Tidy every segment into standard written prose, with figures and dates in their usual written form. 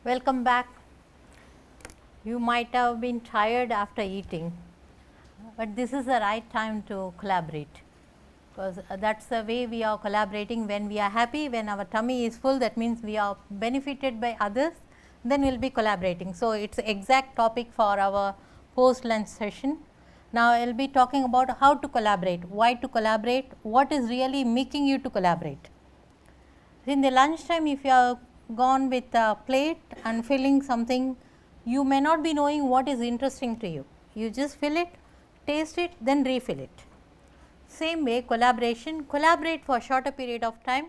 Welcome back. You might have been tired after eating, but this is the right time to collaborate, because that is the way we are collaborating. When we are happy, when our tummy is full, that means we are benefited by others, then we will be collaborating. So, it is exact topic for our post lunch session. Now, I will be talking about how to collaborate, why to collaborate, what is really making you to collaborate. In the lunch time, if you have gone with a plate and filling something, you may not be knowing what is interesting to you. You just fill it, taste it, then refill it. Same way collaboration, collaborate for a shorter period of time,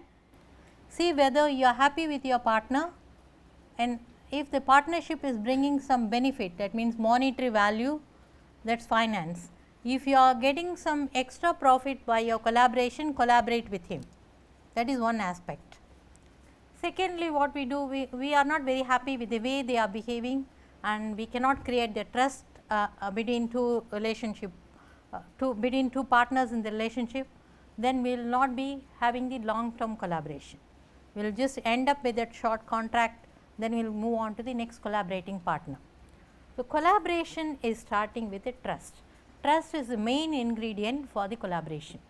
see whether you are happy with your partner, and if the partnership is bringing some benefit, that means monetary value, that is finance. If you are getting some extra profit by your collaboration, collaborate with him, that is one aspect. Secondly, what we do, we are not very happy with the way they are behaving, and we cannot create the trust between two relationship, between two partners in the relationship, then we will not be having the long term collaboration. We will just end up with that short contract, then we will move on to the next collaborating partner. So, collaboration is starting with a trust. Trust is the main ingredient for the collaboration.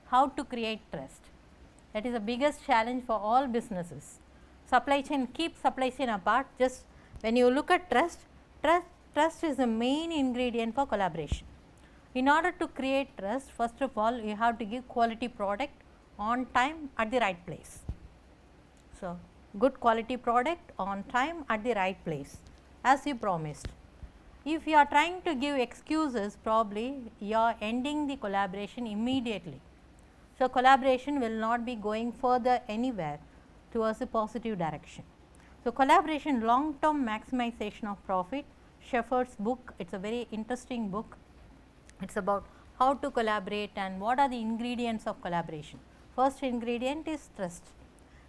How to create trust? That is the biggest challenge for all businesses. Supply chain, keep supply chain apart. Just when you look at trust, trust is the main ingredient for collaboration. In order to create trust, first of all, you have to give quality product on time at the right place. So, good quality product on time at the right place, as you promised. If you are trying to give excuses, probably you are ending the collaboration immediately. So, collaboration will not be going further anywhere towards a positive direction. So, collaboration, long term maximization of profit, Shepard's book, it is a very interesting book. It is about how to collaborate and what are the ingredients of collaboration. First ingredient is trust.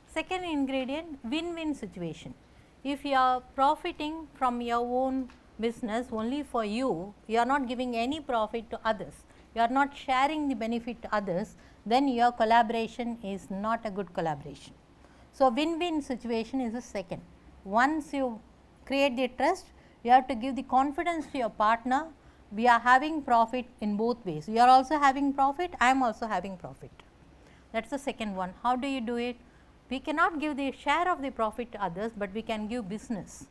Second ingredient, win-win situation. If you are profiting from your own business only for you, you are not giving any profit to others, you are not sharing the benefit to others, then your collaboration is not a good collaboration. So, win-win situation is the second. Once you create the trust, you have to give the confidence to your partner, we are having profit in both ways. You are also having profit, I am also having profit. That is the second one. How do you do it? We cannot give the share of the profit to others, but we can give business.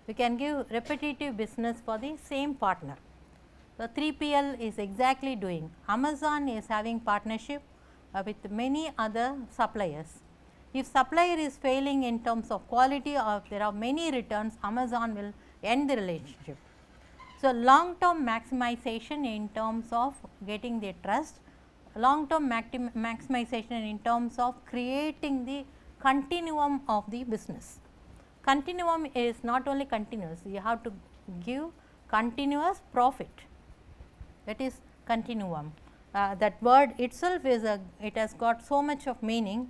We can give repetitive business for the same partner. So, 3PL is exactly doing. Amazon is having partnership with many other suppliers. If supplier is failing in terms of quality or if there are many returns, Amazon will end the relationship. So, long term maximization in terms of getting the trust, long term maximization in terms of creating the continuum of the business. Continuum is not only continuous, you have to give continuous profit, that is continuum. That word itself is it has got so much of meaning.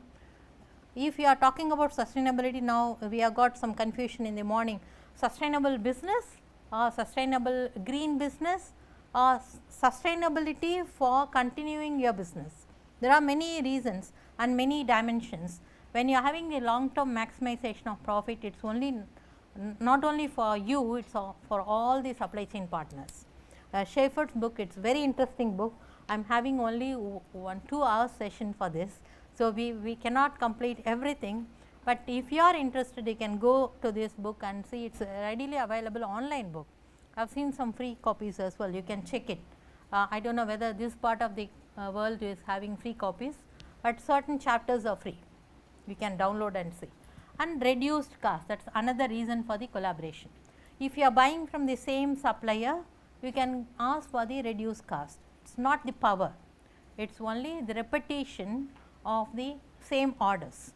If you are talking about sustainability, now we have got some confusion in the morning, sustainable business or sustainable green business or sustainability for continuing your business. There are many reasons and many dimensions. When you are having the long term maximization of profit, it is only not only for you, it is for all the supply chain partners. Schaefer's book, it is very interesting book. I am having only 1-2 hours session for this. So, we cannot complete everything, but if you are interested, you can go to this book and see, it is readily available online book. I have seen some free copies as well, you can check it. I do not know whether this part of the world is having free copies, but certain chapters are free, you can download and see. And reduced cost, that is another reason for the collaboration. If you are buying from the same supplier, you can ask for the reduced cost. It is not the power, it is only the repetition of the same orders.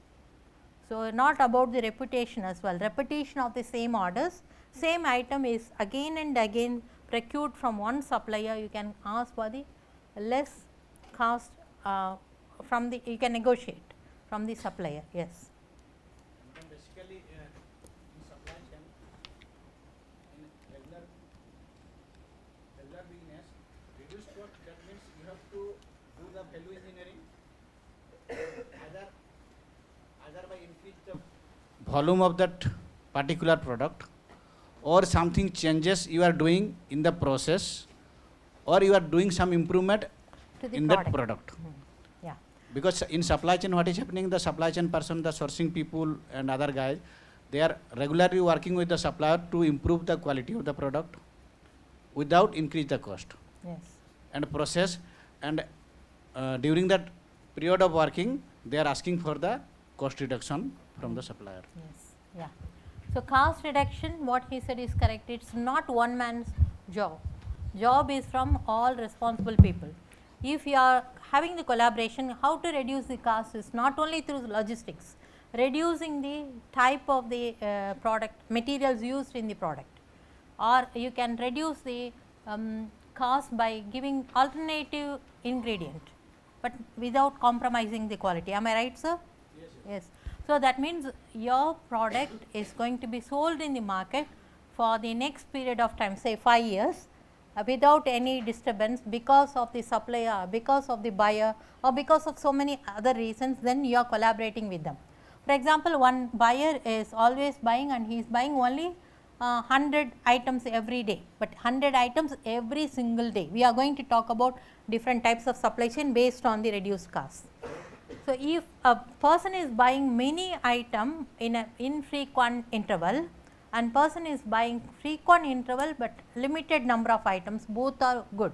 So, not about the reputation as well, repetition of the same orders, same item is again and again procured from one supplier, you can ask for the less cost from the, you can negotiate from the supplier. Yes. And basically in supply chain, in regular business, reduced cost, that means you have to do the value engineering, either by increase the volume of that particular product, or something changes you are doing in the process, or you are doing some improvement To the in product. that product. Yeah. Because in supply chain, what is happening, the supply chain person, the sourcing people and other guys, they are regularly working with the supplier to improve the quality of the product without increase the cost Yes. and process. And during that period of working, they are asking for the cost reduction from the supplier. Yes. Yeah. So cost reduction, what he said is correct. It's not one man's job. Job is from all responsible people. If you are having the collaboration, how to reduce the cost is not only through logistics, reducing the type of the product materials used in the product, or you can reduce the cost by giving alternative ingredient, but without compromising the quality. Am I right, sir? Yes, Yes. So, that means your product is going to be sold in the market for the next period of time, say 5 years, without any disturbance because of the supplier, because of the buyer, or because of so many other reasons. Then you are collaborating with them. For example, one buyer is always buying and he is buying only 100 items every day, but 100 items every single day. We are going to talk about different types of supply chain based on the reduced cost. So, if a person is buying many item in a infrequent interval and person is buying frequent interval, but limited number of items, both are good.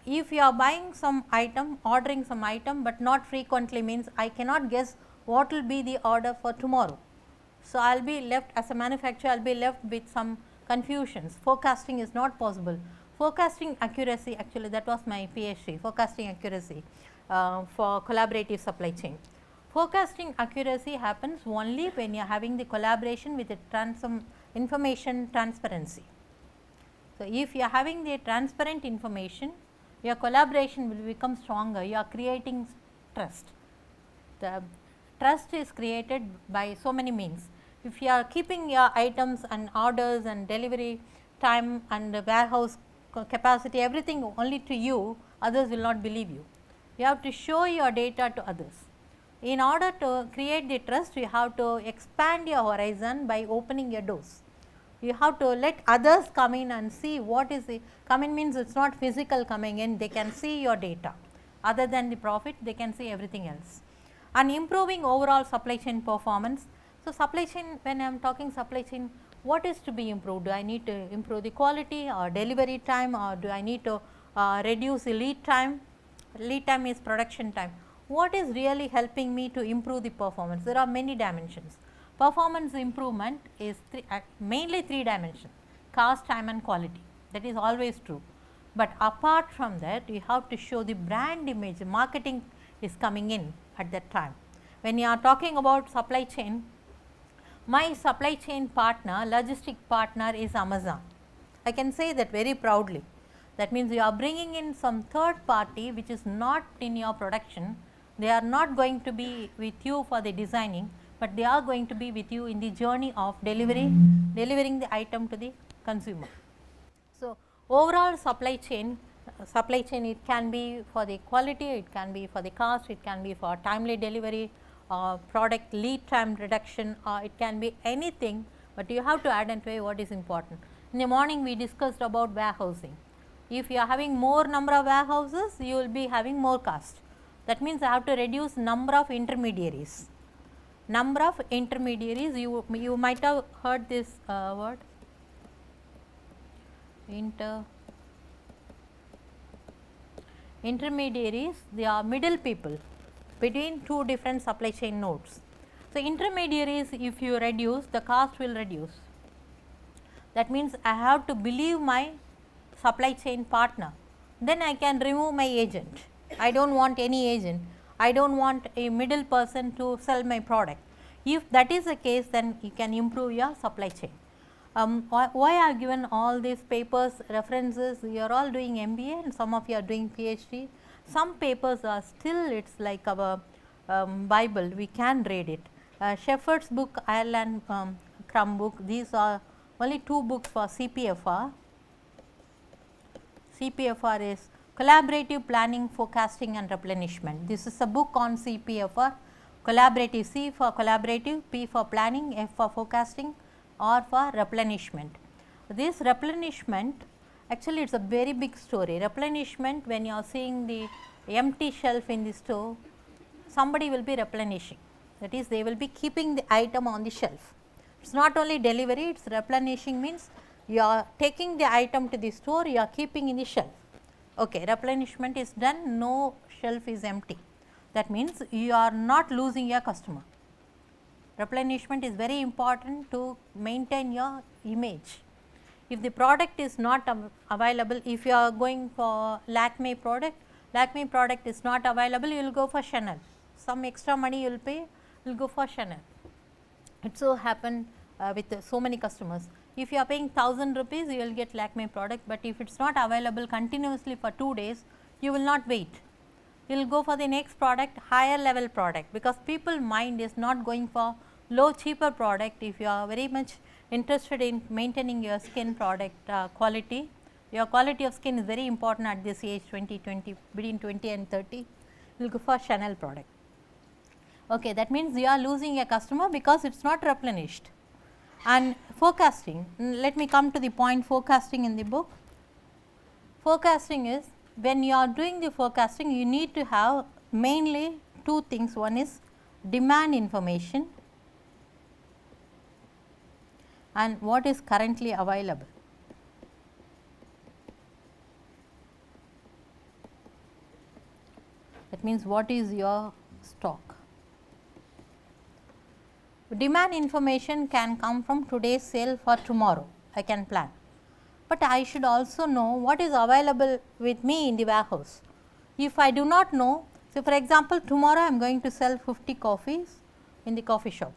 If you are buying some item, ordering some item, but not frequently, means I cannot guess what will be the order for tomorrow. So, I will be left as a manufacturer, I will be left with some confusions. Forecasting is not possible. Forecasting accuracy, actually that was my PhD, forecasting accuracy for collaborative supply chain. Forecasting accuracy happens only when you are having the collaboration with the information transparency. So, if you are having the transparent information, your collaboration will become stronger, you are creating trust. The trust is created by so many means. If you are keeping your items and orders and delivery time and the warehouse capacity, everything only to you, others will not believe you. You have to show your data to others. In order to create the trust, you have to expand your horizon by opening your doors. You have to let others come in and see what is the come in, means it is not physical coming in, they can see your data. Other than the profit, they can see everything else. And improving overall supply chain performance. So, supply chain, when I am talking supply chain, what is to be improved? Do I need to improve the quality or delivery time, or do I need to reduce the lead time? Lead time is production time. What is really helping me to improve the performance? There are many dimensions. Performance improvement is mainly 3 dimensions: cost, time and quality. That is always true. But apart from that, you have to show the brand image, marketing is coming in at that time. When you are talking about supply chain, my supply chain partner, logistic partner is Amazon. I can say that very proudly. That means you are bringing in some third party which is not in your production. They are not going to be with you for the designing, but they are going to be with you in the journey of delivering the item to the consumer. So, overall supply chain it can be for the quality, it can be for the cost, it can be for timely delivery, product lead time reduction, it can be anything, but you have to identify what is important. In the morning we discussed about warehousing. If you are having more number of warehouses, you will be having more cost. That means I have to reduce number of intermediaries. Number of intermediaries, you might have heard this word, intermediaries. They are middle people between 2 different supply chain nodes. So, intermediaries, if you reduce, the cost will reduce. That means I have to believe my supply chain partner, then I can remove my agent. I do not want any agent, I do not want a middle person to sell my product. If that is the case, then you can improve your supply chain. Why I have given all these papers, references, you are all doing MBA and some of you are doing PhD. Some papers are still, it is like our Bible, we can read it. Shepherd's book, Ireland Crumb book, these are only 2 books for CPFR. CPFR is Collaborative Planning, Forecasting and Replenishment. This is a book on CPFR, collaborative, C for collaborative, P for planning, F for forecasting, or for replenishment. This replenishment, actually it is a very big story. Replenishment, when you are seeing the empty shelf in the store, somebody will be replenishing, that is they will be keeping the item on the shelf. It is not only delivery, it is replenishing, means you are taking the item to the store, you are keeping in the shelf. Okay, replenishment is done, no shelf is empty. That means you are not losing your customer. Replenishment is very important to maintain your image. If the product is not available, if you are going for Lakme product is not available, you will go for Chanel. Some extra money you will pay, you will go for Chanel. It so happened with so many customers. If you are paying 1000 rupees, you will get Lakme product, but if it is not available continuously for 2 days, you will not wait. You will go for the next product, higher level product, because people mind is not going for low cheaper product. If you are very much interested in maintaining your skin product quality, your quality of skin is very important at this age, 20, between 20 and 30, you will go for Chanel product. Okay, that means you are losing a customer because it is not replenished. And forecasting, let me come to the point forecasting in the book. Forecasting is, when you are doing the forecasting, you need to have mainly two things. One is demand information and what is currently available. That means what is your stock. Demand information can come from today's sale for tomorrow, I can plan, but I should also know what is available with me in the warehouse. If I do not know, so for example, tomorrow I am going to sell 50 coffees in the coffee shop,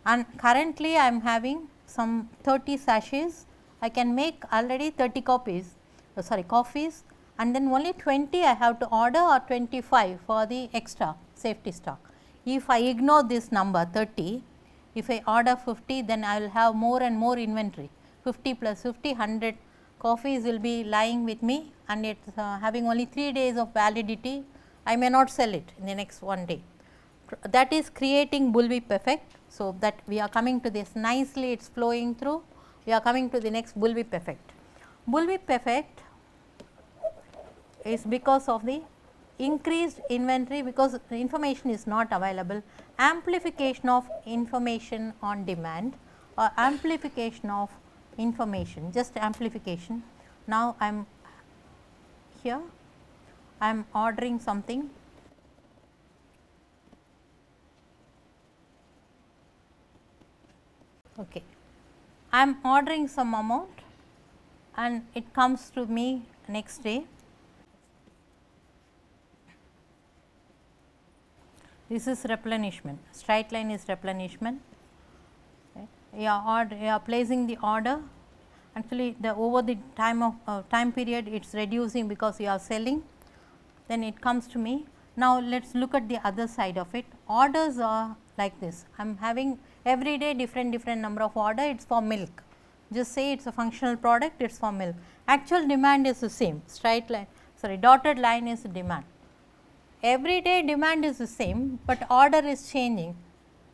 and currently I am having some 30 sachets, I can make already 30 coffees, and then only 20 I have to order or 25 for the extra safety stock. If I ignore this number 30, if I order 50, then I will have more and more inventory, 50 plus 50, 100 coffees will be lying with me, and it is having only 3 days of validity, I may not sell it in the next 1 day. That is creating bullwhip effect. So, that we are coming to this nicely, it is flowing through, we are coming to the next bullwhip effect. Bullwhip effect is because of the increased inventory, because the information is not available, amplification of information on demand or amplification of information, just amplification. Now, I am here, I am ordering something, okay. I am ordering some amount and it comes to me next day. This is replenishment, straight line is replenishment. Okay. You are placing the order, actually the over the time period it is reducing because you are selling, then it comes to me. Now, let us look at the other side of it. Orders are like this, I am having every day different number of order, it is for milk, just say it is a functional product, it is for milk. Actual demand is the same, straight line, dotted line is demand. Every day demand is the same, but order is changing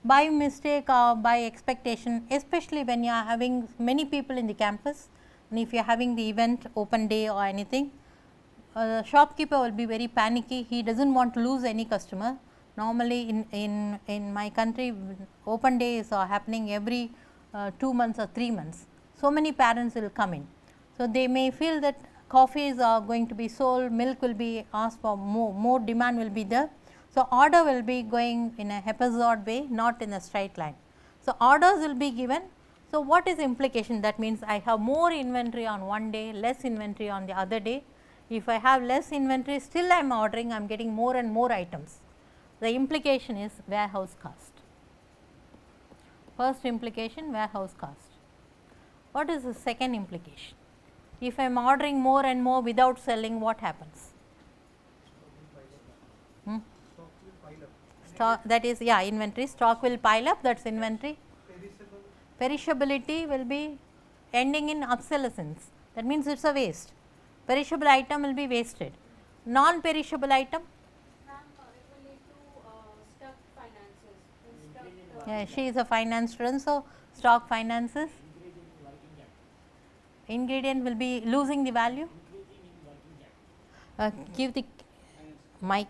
by mistake or by expectation, especially when you are having many people in the campus, and if you are having the event open day or anything, shopkeeper will be very panicky, he does not want to lose any customer. Normally in my country, open days are happening every 2 months or 3 months, so many parents will come in. So, they may feel that coffees are going to be sold, milk will be asked for, more demand will be there. So, order will be going in a episode way, not in a straight line. So, orders will be given. So, what is implication? That means I have more inventory on one day, less inventory on the other day. If I have less inventory, still I am ordering, I am getting more and more items. The implication is warehouse cost. First implication, warehouse cost. What is the second implication? If I am ordering more and more without selling, what happens? Stock, that is, yeah, inventory, stock will pile up, that is inventory. Perishability will be ending in obsolescence, that means it is a waste. Perishable item will be wasted. Non-perishable item? Yeah, she is a finance student. So, stock finances? Ingredient will be losing the value. Give the mic.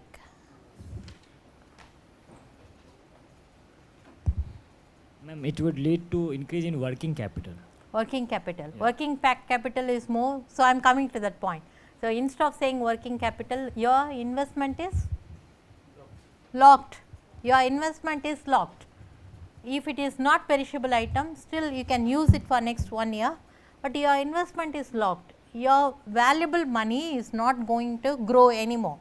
Ma'am, it would lead to increase in working capital. Working capital. Yeah. Working capital is more. So, I am coming to that point. So, instead of saying working capital, your investment is locked. Your investment is locked. If it is not perishable item, still you can use it for next 1 year, but your investment is locked. Your valuable money is not going to grow anymore.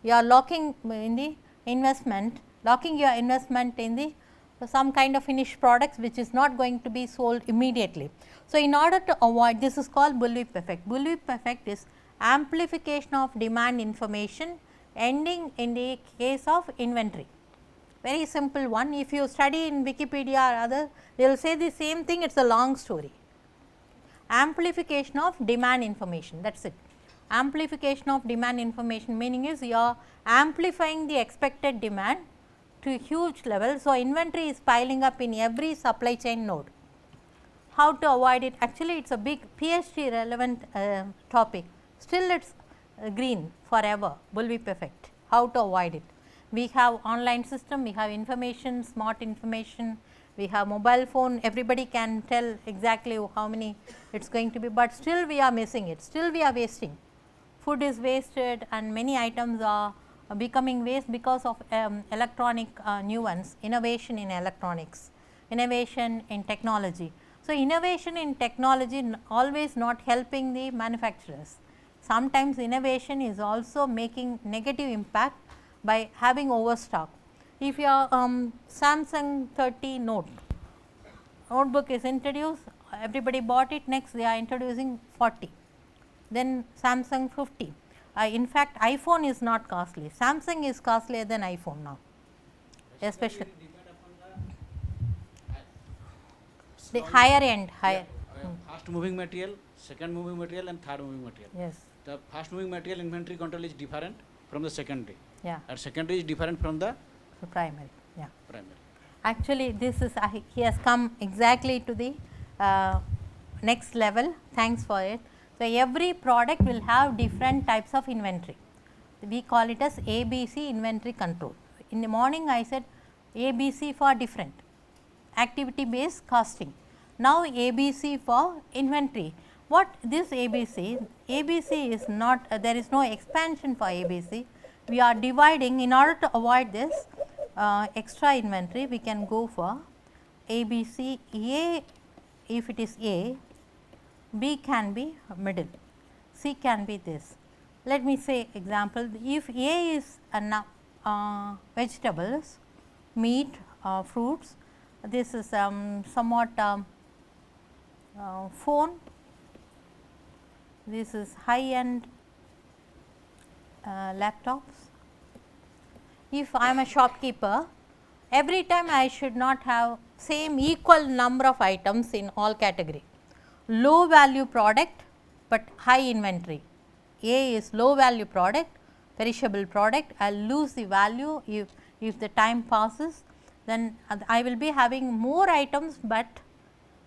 You are locking in the investment, locking your investment in the some kind of finished products which is not going to be sold immediately. So, in order to avoid, this is called bullwhip effect. Bullwhip effect is amplification of demand information ending in the case of inventory. Very simple one. If you study in Wikipedia or other, they will say the same thing, it is a long story. Amplification of demand information, that is it. Amplification of demand information meaning is you are amplifying the expected demand to a huge level. So, inventory is piling up in every supply chain node. How to avoid it? Actually, it is a big PhD relevant topic, still it is green forever, bullwhip effect. How to avoid it? We have online system, we have information, smart information, we have mobile phone, everybody can tell exactly how many it is going to be, but still we are missing it, still we are wasting. Food is wasted and many items are becoming waste because of electronic nuance, innovation in electronics, innovation in technology. So, innovation in technology always not helping the manufacturers. Sometimes innovation is also making negative impact by having overstock. If your Samsung 30 notebook is introduced, everybody bought it, next they are introducing 40, then Samsung 50. In fact, iPhone is not costly, Samsung is costlier than iPhone now, especially the higher end, higher. Fast moving material, second moving material and third moving material. Yes. The fast moving material inventory control is different from the secondary. Yeah. And secondary is different from the So, primary. Yeah. primary. Actually, this is he has come exactly to the next level. Thanks for it. So, every product will have different types of inventory. We call it as ABC inventory control. In the morning, I said ABC for different activity based costing. Now, ABC for inventory. What this ABC? ABC is not there is no expansion for ABC. We are dividing in order to avoid this extra inventory, we can go for ABC. A, if it is A, B can be middle, C can be this. Let me say example, if A is vegetables, meat, fruits, this is somewhat phone, this is high end laptops. If I am a shopkeeper, every time I should not have same equal number of items in all category. Low value product, but high inventory. A is low value product, perishable product, I will lose the value if the time passes, then I will be having more items, but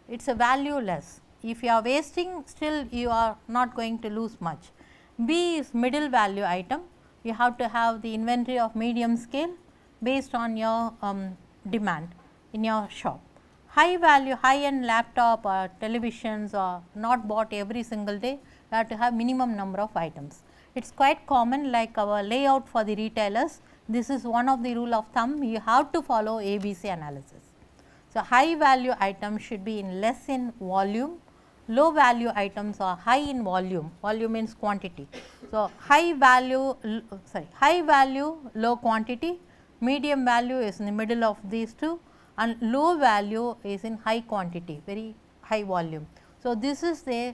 it is a value less. If you are wasting, still you are not going to lose much. B is middle value item, you have to have the inventory of medium scale based on your demand in your shop. High value, high end laptop or televisions are not bought every single day, you have to have minimum number of items. It is quite common, like our layout for the retailers, this is one of the rule of thumb, you have to follow ABC analysis. So, high value items should be in less in volume, low value items are high in volume, volume means quantity. So, high value low quantity, medium value is in the middle of these two, and low value is in high quantity, very high volume. So, this is the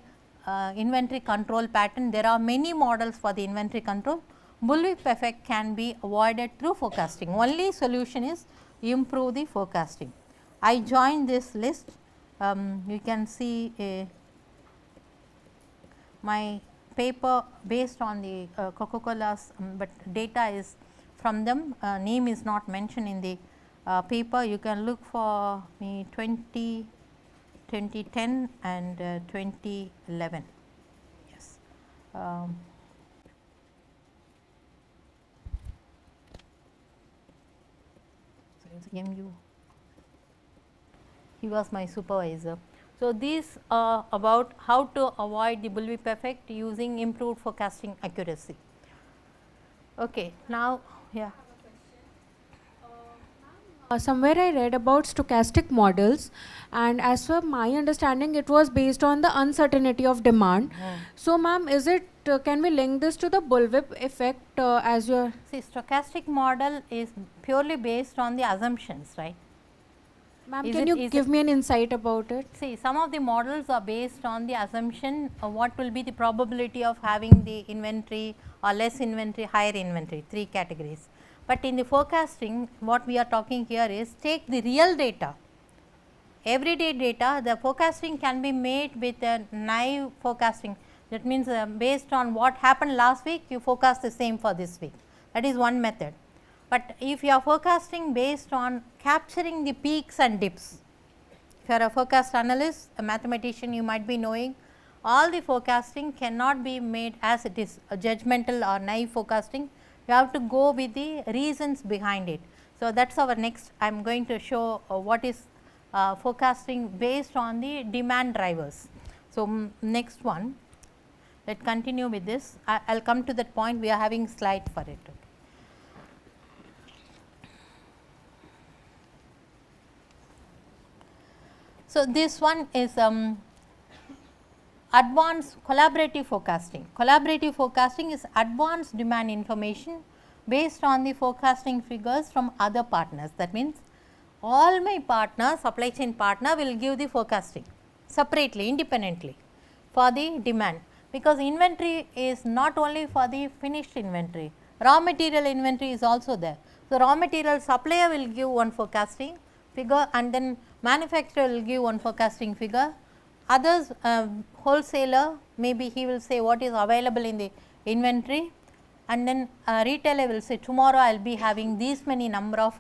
inventory control pattern. There are many models for the inventory control. Bullwhip effect can be avoided through forecasting. Only solution is improve the forecasting. I joined this list. You can see my paper based on the Coca-Cola's, but data is from them. Name is not mentioned in the paper. You can look for me 20 2010 and 2011. Yes. He was my supervisor. So, these are about how to avoid the bullwhip effect using improved forecasting accuracy. Okay, now, yeah. Somewhere I read about stochastic models, and as per my understanding, it was based on the uncertainty of demand. So, ma'am, is it can we link this to the bullwhip effect as your? See, stochastic model is purely based on the assumptions, right? Ma'am, can you give me an insight about it? See, some of the models are based on the assumption of what will be the probability of having the inventory or less inventory, higher inventory, 3 categories. But in the forecasting, what we are talking here is take the real data, everyday data. The forecasting can be made with a naive forecasting. That means, based on what happened last week, you forecast the same for this week. That is one method. But if you are forecasting based on capturing the peaks and dips, if you are a forecast analyst, a mathematician, you might be knowing all the forecasting cannot be made as it is a judgmental or naive forecasting. You have to go with the reasons behind it. So, that is our next. I am going to show what is forecasting based on the demand drivers. So, next one, let us continue with this. I will come to that point, we are having slide for it. So, this one is advanced collaborative forecasting. Collaborative forecasting is advanced demand information based on the forecasting figures from other partners. That means, all my partners, supply chain partner will give the forecasting separately, independently for the demand, because inventory is not only for the finished inventory, raw material inventory is also there. So, raw material supplier will give one forecasting figure, and then manufacturer will give one forecasting figure. Others, wholesaler, maybe he will say what is available in the inventory, and then retailer will say tomorrow I will be having these many number of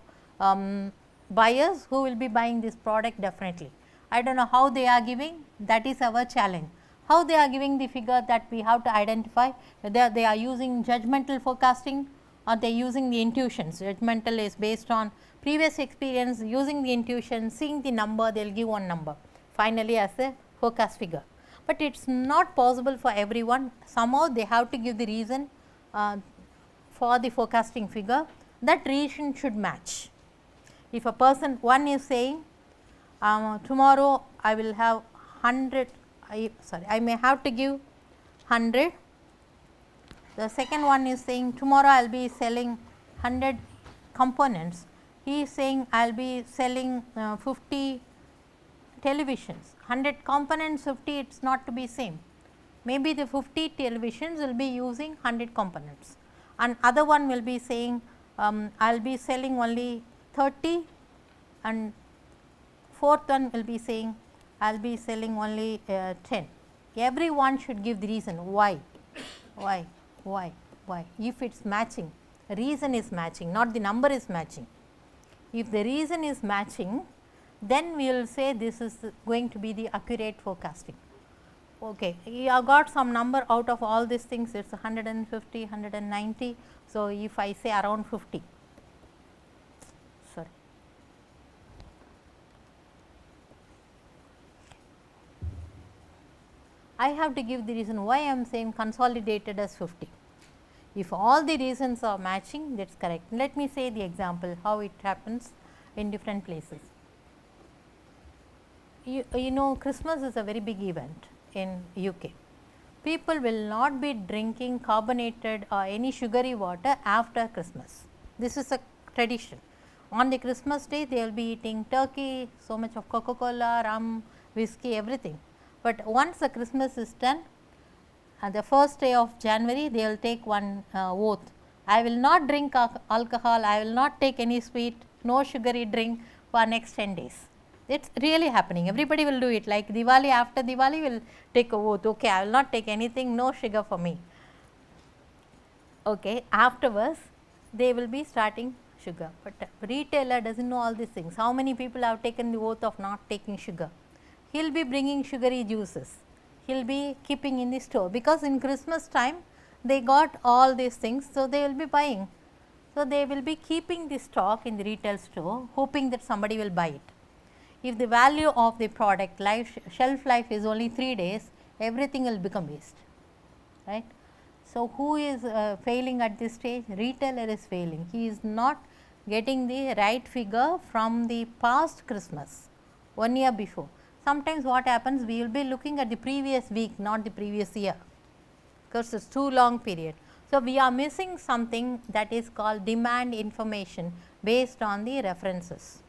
buyers who will be buying this product definitely. I do not know how they are giving, that is our challenge. How they are giving the figure, that we have to identify whether they are using judgmental forecasting or they are using the intuitions. Judgmental is based on previous experience, using the intuition, seeing the number, they will give one number finally as a forecast figure. But it is not possible for everyone, somehow they have to give the reason for the forecasting figure, that reason should match. If a person, one is saying tomorrow I will have 100, I may have to give 100. The second one is saying tomorrow I will be selling 100 components. He is saying I will be selling 50 televisions. 100 components, 50, it is not to be same. Maybe the 50 televisions will be using 100 components, and other one will be saying I will be selling only 30, and fourth one will be saying I will be selling only 10. Everyone should give the reason why. If it is matching, reason is matching, not the number is matching. If the reason is matching, then we will say this is going to be the accurate forecasting. Okay, you have got some number out of all these things, it is 150, 190. So, if I say around 50, sorry. I have to give the reason why I am saying consolidated as 50. If all the reasons are matching, that is correct. Let me say the example how it happens in different places. You know, Christmas is a very big event in UK. People will not be drinking carbonated or any sugary water after Christmas. This is a tradition. On the Christmas day, they will be eating turkey, so much of Coca-Cola, rum, whiskey, everything. But once the Christmas is done, the first day of January, they will take one oath. I will not drink alcohol, I will not take any sweet, no sugary drink for next 10 days. It is really happening. Everybody will do it, like Diwali, after Diwali will take a oath, okay, I will not take anything, no sugar for me. Okay, afterwards they will be starting sugar, but retailer does not know all these things. How many people have taken the oath of not taking sugar? he will be bringing sugary juices, he will be keeping in the store, because in Christmas time they got all these things, so they will be buying. So, they will be keeping the stock in the retail store, hoping that somebody will buy it. If the value of the product shelf life is only 3 days, everything will become waste, right. So, who is failing at this stage? Retailer is failing. He is not getting the right figure from the past Christmas, 1 year before. Sometimes what happens, we will be looking at the previous week, not the previous year, because it is too long period. So, we are missing something that is called demand information based on the references.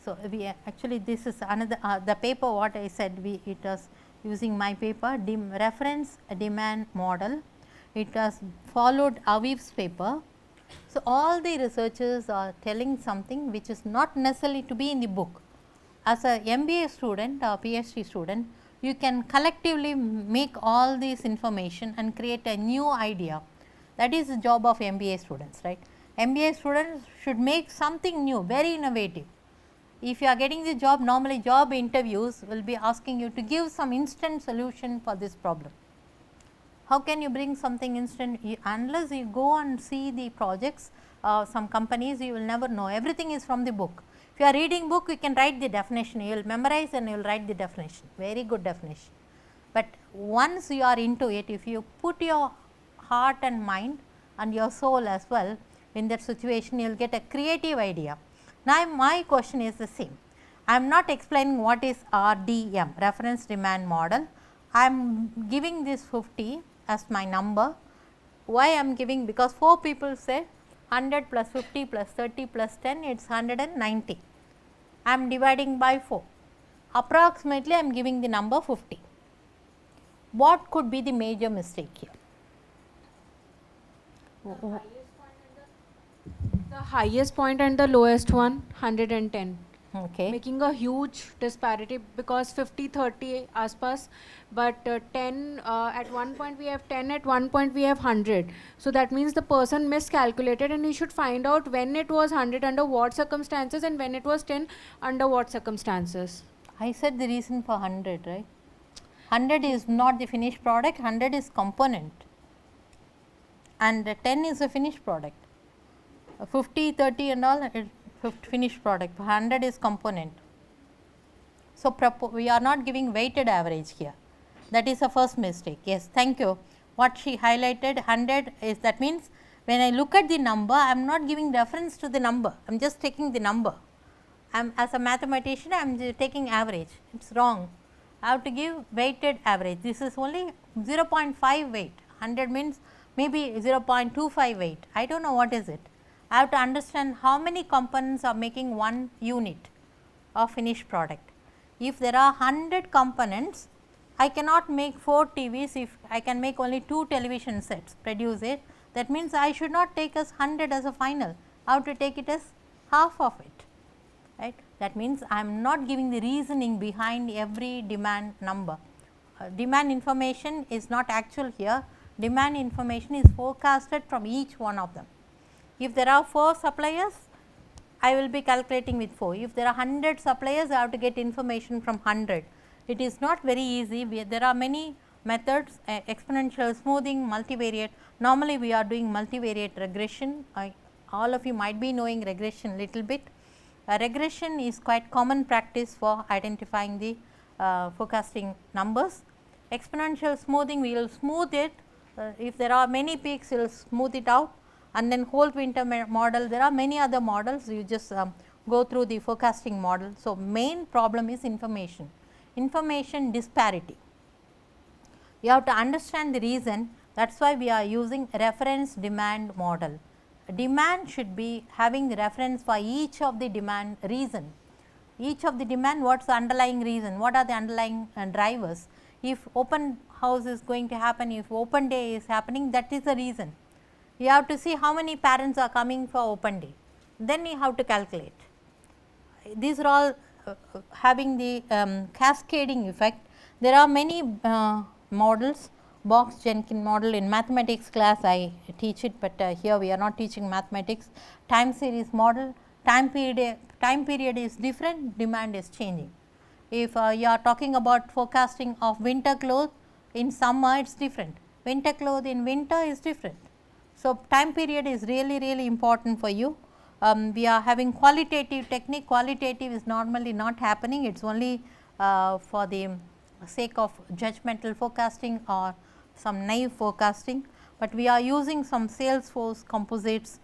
So, we actually this is another the paper what I said, it was using my paper reference demand model. It has followed Aviv's paper. So, all the researchers are telling something which is not necessarily to be in the book. As a MBA student or PhD student, you can collectively make all this information and create a new idea. That is the job of MBA students, right. MBA students should make something new, very innovative. If you are getting the job, normally job interviews will be asking you to give some instant solution for this problem. How can you bring something instant? Unless you go and see the projects, some companies, you will never know. Everything is from the book. If you are reading book, you can write the definition, you will memorize and you will write the definition, very good definition. But once you are into it, if you put your heart and mind and your soul as well in that situation, you will get a creative idea. Now, my question is the same. I am not explaining what is RDM, reference demand model. I am giving this 50 as my number. Why I am giving? Because 4 people said 100 plus 50 plus 30 plus 10, it is 190. I am dividing by 4. Approximately I am giving the number 50. What could be the major mistake here? The highest point and the lowest one, 110. Okay. Making a huge disparity, because 50, 30 aspas, but 10 at one point we have 10, at one point we have 100. So that means the person miscalculated, and he should find out when it was 100 under what circumstances and when it was 10 under what circumstances. I said the reason for 100, right. 100 is not the finished product, 100 is component and 10 is a finished product. 50, 30 and all finished product, 100 is component. So, we are not giving weighted average here, that is the first mistake. Yes, thank you. What she highlighted 100 is, that means when I look at the number, I am not giving reference to the number, I am just taking the number. I am, as a mathematician, I am taking average, it is wrong. I have to give weighted average. This is only 0.5 weight, 100 means maybe 0.25 weight, I do not know what is it. I have to understand how many components are making one unit of finished product. If there are 100 components, I cannot make 4 TVs, if I can make only 2 television sets, produce it, that means I should not take as 100 as a final, I have to take it as half of it, right. That means I am not giving the reasoning behind every demand number. Demand information is not actual here, demand information is forecasted from each one of them. If there are 4 suppliers, I will be calculating with 4. If there are 100 suppliers, I have to get information from 100. It is not very easy. There are many methods, exponential smoothing, multivariate. Normally, we are doing multivariate regression. All of you might be knowing regression little bit. Regression is quite common practice for identifying the forecasting numbers. Exponential smoothing, we will smooth it. If there are many peaks, we will smooth it out. And then whole winter model, there are many other models, you just go through the forecasting model. So, main problem is information disparity. You have to understand the reason, that is why we are using reference demand model. Demand should be having the reference for each of the demand reason. Each of the demand, what is the underlying reason, what are the underlying drivers. If open house is going to happen, if open day is happening, that is the reason. You have to see how many parents are coming for open day, then you have to calculate. These are all having the cascading effect. There are many models, Box-Jenkins model. In mathematics class I teach it, but here we are not teaching mathematics. Time series model, time period is different, demand is changing. If you are talking about forecasting of winter clothes, in summer it is different, winter clothes in winter is different. So, time period is really important for you. We are having qualitative technique, qualitative is normally not happening, it is only for the sake of judgmental forecasting or some naive forecasting, but we are using some Salesforce composites.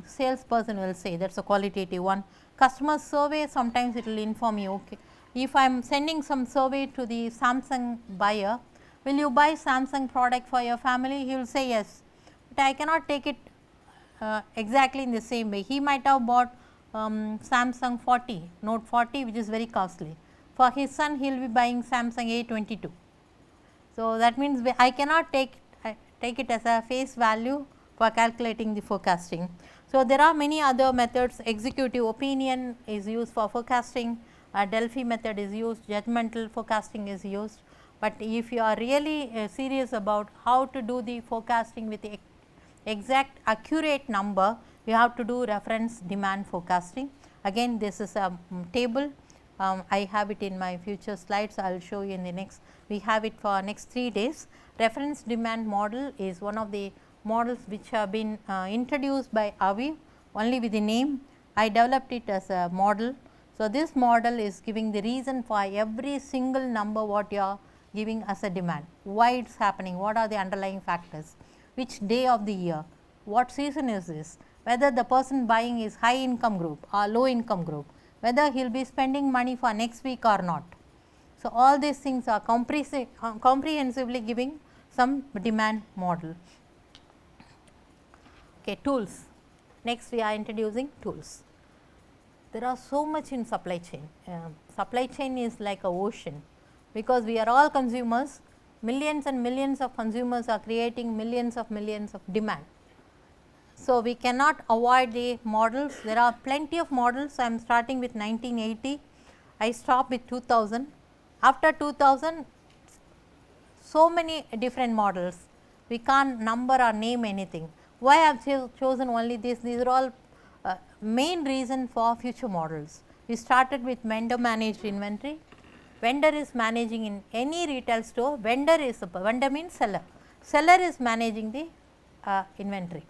Salesperson will say that is a qualitative one. Customer survey, sometimes it will inform you, okay, if I am sending some survey to the Samsung buyer, will you buy Samsung product for your family? He will say yes, but I cannot take it exactly in the same way. He might have bought Samsung 40, Note 40, which is very costly. For his son, he will be buying Samsung A22. So, that means I cannot take it as a face value for calculating the forecasting. So, there are many other methods. Executive opinion is used for forecasting, Delphi method is used, judgmental forecasting is used, but if you are really serious about how to do the forecasting with the exact accurate number, you have to do reference demand forecasting. Again, this is a table. I have it in my future slides, I will show you in the next, we have it for next 3 days. Reference demand model is one of the models which have been introduced by Aviv, only with the name. I developed it as a model. So, this model is giving the reason for every single number what you are giving as a demand, why it is happening, what are the underlying factors, which day of the year, what season is this, whether the person buying is high income group or low income group, whether he will be spending money for next week or not. So, all these things are comprehensively giving some demand model. Okay, tools. Next we are introducing tools. There are so much in supply chain. Supply chain is like a ocean, because we are all consumers, millions and millions of consumers are creating millions of demand. So, we cannot avoid the models. There are plenty of models. I am starting with 1980, I stopped with 2000. After 2000, so many different models, we can't number or name anything. Why I have chosen only this? These are all main reason for future models. We started with vendor managed inventory. Vendor is managing in any retail store, vendor means seller. Seller is managing the inventory.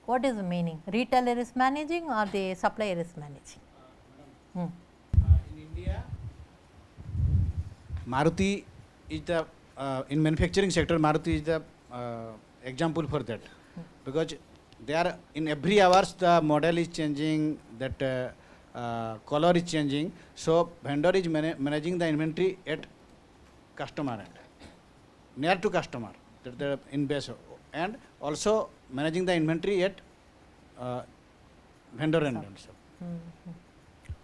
What is the meaning? Retailer is managing or the supplier is managing? In India, Maruti is the in manufacturing sector, Maruti is the example for that, because they are in every hours the model is changing, that color is changing. So, vendor is managing the inventory at customer end, near to customer, that the in base, and also managing the inventory at vendor end also.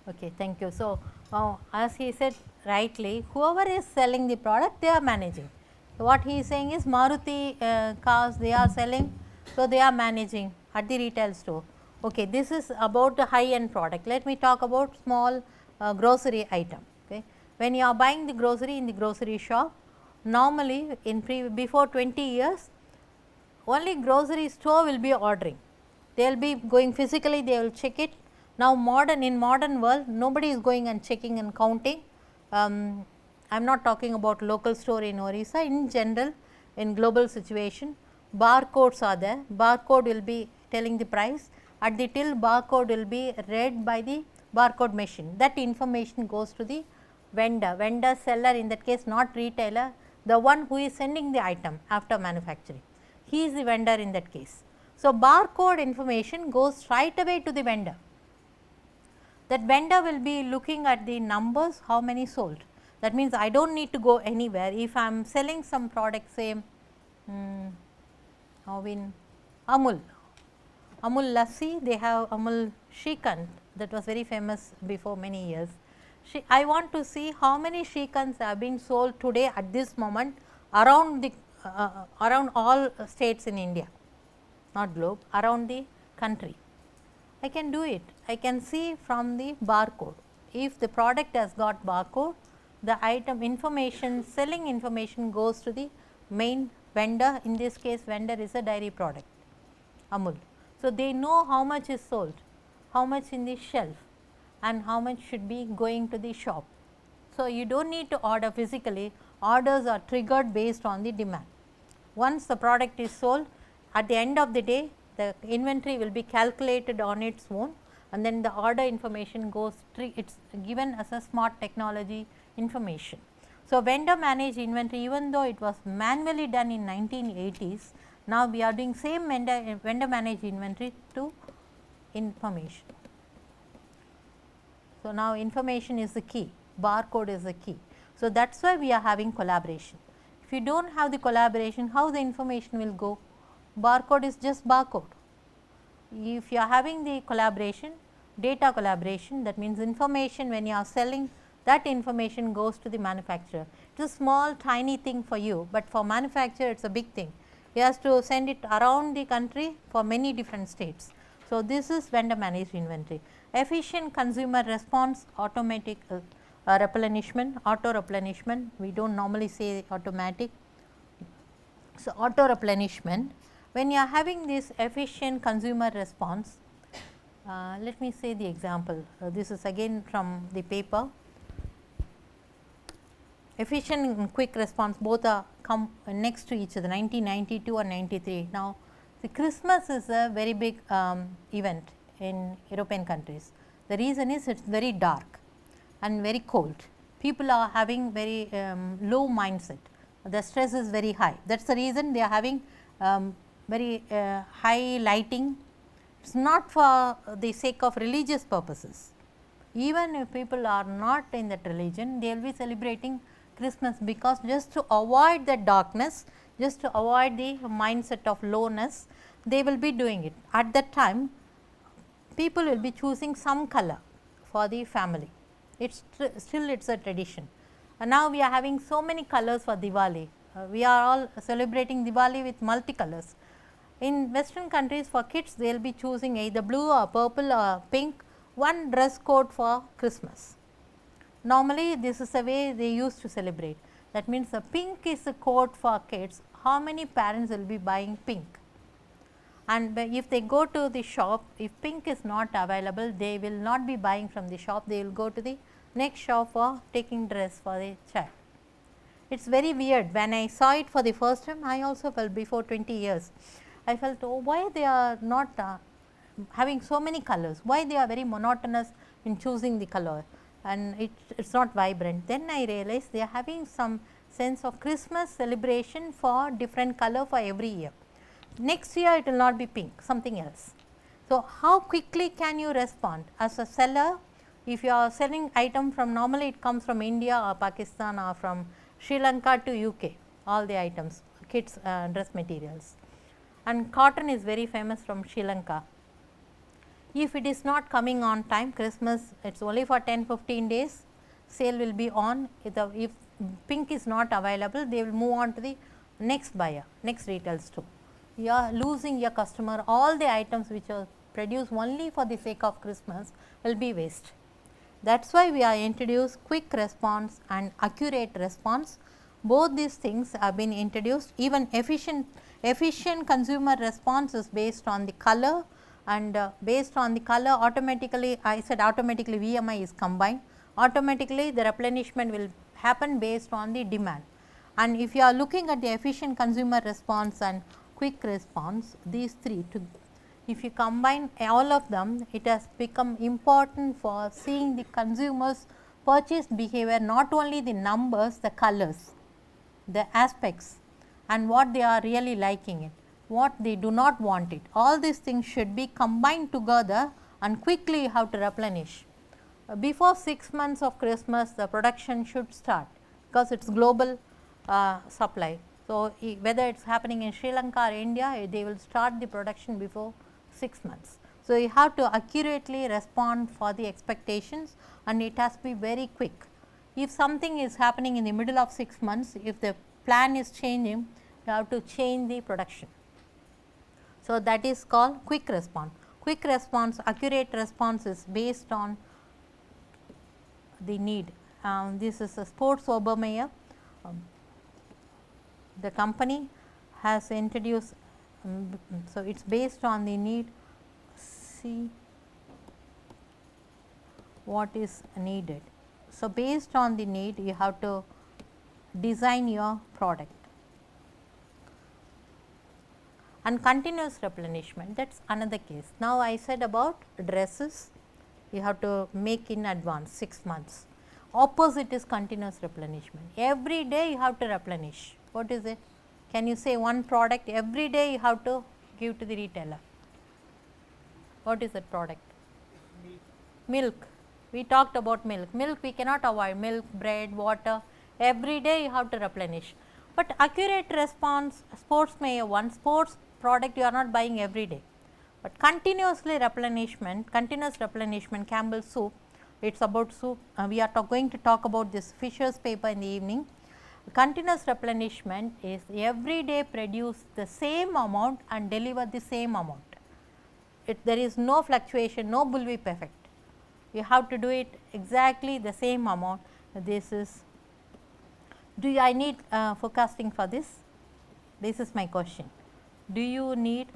Okay, thank you. So, as he said rightly, whoever is selling the product, they are managing. So, what he is saying is Maruti cars they are selling, so they are managing at the retail store. Okay, this is about the high end product. Let me talk about small grocery item. Okay, when you are buying the grocery in the grocery shop, normally in before 20 years, only grocery store will be ordering. They will be going physically, they will check it. Now, in modern world, nobody is going and checking and counting. I am not talking about local store in Orissa. In general, in global situation, barcodes are there. Barcode will be telling the price. At the till, barcode will be read by the barcode machine. That information goes to the vendor, seller, in that case not retailer, the one who is sending the item after manufacturing. He is the vendor in that case. So, barcode information goes right away to the vendor. That vendor will be looking at the numbers, how many sold. That means, I do not need to go anywhere. If I am selling some product, say in Amul Lassi, they have Amul Shrikhand, that was very famous before many years. I want to see how many Shrikhans have been sold today at this moment around the around all states in India, not globe, around the country. I can do it. I can see from the barcode. If the product has got barcode, the item information, selling information goes to the main vendor. In this case, vendor is a dairy product, Amul. So, they know how much is sold, how much in the shelf, and how much should be going to the shop. So, you do not need to order physically, orders are triggered based on the demand. Once the product is sold, at the end of the day the inventory will be calculated on its own, and then the order information goes, it is given as a smart technology information. So, vendor managed inventory, even though it was manually done in 1980s, now we are doing same vendor managed inventory to information. So, now information is the key, barcode is the key. So, that is why we are having collaboration. If you do not have the collaboration, how the information will go? Barcode is just barcode. If you are having the collaboration, data collaboration, that means information when you are selling, that information goes to the manufacturer. It is a small tiny thing for you, but for manufacturer it is a big thing. He has to send it around the country for many different states. So, this is vendor managed inventory. Efficient consumer response, automatic replenishment, auto replenishment, we do not normally say automatic. So, auto replenishment, when you are having this efficient consumer response, let me say the example, this is again from the paper. Efficient and quick response, both are come next to each other, 1992 and 93. Now, the Christmas is a very big event in European countries. The reason is it is very dark and very cold. People are having very low mindset. The stress is very high. That is the reason they are having very high lighting. It is not for the sake of religious purposes. Even if people are not in that religion, they will be celebrating Christmas because just to avoid the darkness, just to avoid the mindset of lowness, they will be doing it. At that time, people will be choosing some color for the family. It's still it is a tradition. And now we are having so many colors for Diwali. We are all celebrating Diwali with multicolors. In western countries, for kids they will be choosing either blue or purple or pink, one dress code for Christmas. Normally this is the way they used to celebrate. That means the pink is the code for kids. How many parents will be buying pink? And if they go to the shop, if pink is not available, they will not be buying from the shop, they will go to the next shop for taking dress for the child. It is very weird. When I saw it for the first time, I also felt before 20 years, I felt, oh, why they are not having so many colors, why they are very monotonous in choosing the color, and it is not vibrant. Then I realized they are having some sense of Christmas celebration for different color for every year. Next year it will not be pink, something else. So, how quickly can you respond as a seller? If you are selling item from, normally it comes from India or Pakistan or from Sri Lanka to UK, all the items, kids dress materials, and cotton is very famous from Sri Lanka. If it is not coming on time, Christmas it is only for 10-15 days, sale will be on. If pink is not available, they will move on to the next buyer, next retail store. You are losing your customer. All the items which are produced only for the sake of Christmas will be waste. That is why we are introduced quick response and accurate response. Both these things have been introduced. Even efficient consumer response is based on the color, and based on the color automatically, I said automatically VMI is combined, automatically the replenishment will happen based on the demand. And if you are looking at the efficient consumer response and quick response, these three, if you combine all of them, it has become important for seeing the consumers' purchase behavior, not only the numbers, the colors, the aspects, and what they are really liking it, what they do not want it. All these things should be combined together, and quickly you have to replenish. Before 6 months of Christmas, the production should start, because it is global supply. So, whether it is happening in Sri Lanka or India, they will start the production before 6 months. So, you have to accurately respond for the expectations, and it has to be very quick. If something is happening in the middle of 6 months, if the plan is changing, you have to change the production. So, that is called quick response. Quick response, accurate response is based on the need. This is a Sports Obermeyer. The company has introduced, so it is based on the need, see what is needed. So, based on the need you have to design your product. And continuous replenishment, that is another case. Now, I said about dresses, you have to make in advance 6 months. Opposite is continuous replenishment. Every day you have to replenish. What is it? Can you say one product every day you have to give to the retailer? What is that product? Milk. We talked about milk. Milk we cannot avoid, milk, bread, water, every day you have to replenish. But accurate response, sports may one sports product you are not buying every day, but continuously replenishment, continuous replenishment, Campbell's soup, it is about soup. We are going to talk about this Fisher's paper in the evening. Continuous replenishment is every day produce the same amount and deliver the same amount. There is no fluctuation, no bullwhip effect. You have to do it exactly the same amount. This is, do I need forecasting for this? This is my question. Do you need?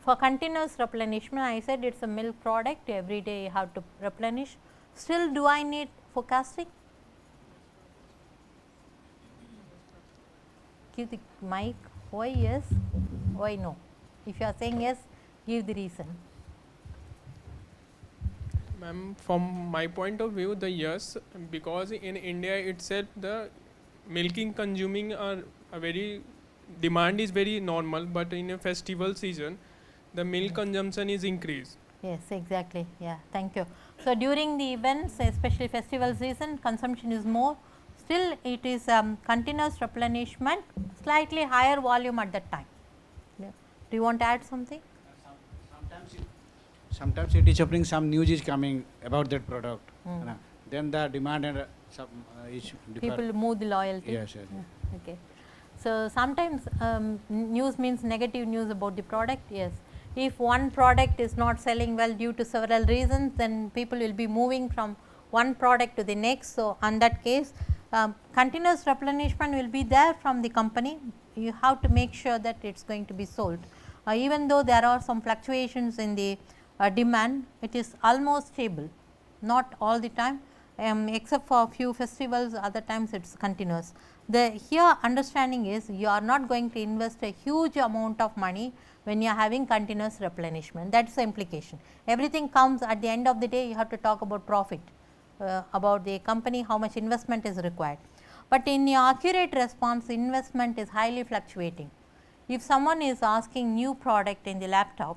For continuous replenishment, I said it is a milk product, every day you have to replenish. Still, do I need forecasting? Give the mic. Why yes? Why no? If you are saying yes, give the reason. Ma'am, from my point of view, the yes, because in India itself the milking consuming are a very demand is very normal, but in a festival season the milk consumption is increased. Yes, exactly. Yeah, thank you. So, during the events, especially festival season, consumption is more. Still, it is continuous replenishment, slightly higher volume at that time. Yeah. Do you want to add something? Sometimes it is happening, some news is coming about that product. Then the demand and is People move the loyalty. Yes, yes. Yeah, okay. So, sometimes news means negative news about the product. Yes. If one product is not selling well due to several reasons, then people will be moving from one product to the next. So, on that case, continuous replenishment will be there from the company. You have to make sure that it is going to be sold. Even though there are some fluctuations in the demand, it is almost stable, not all the time, except for a few festivals, other times it is continuous. The here understanding is you are not going to invest a huge amount of money when you are having continuous replenishment, that is the implication. Everything comes at the end of the day, you have to talk about profit, about the company, how much investment is required. But in your accurate response, investment is highly fluctuating. If someone is asking new product in the laptop,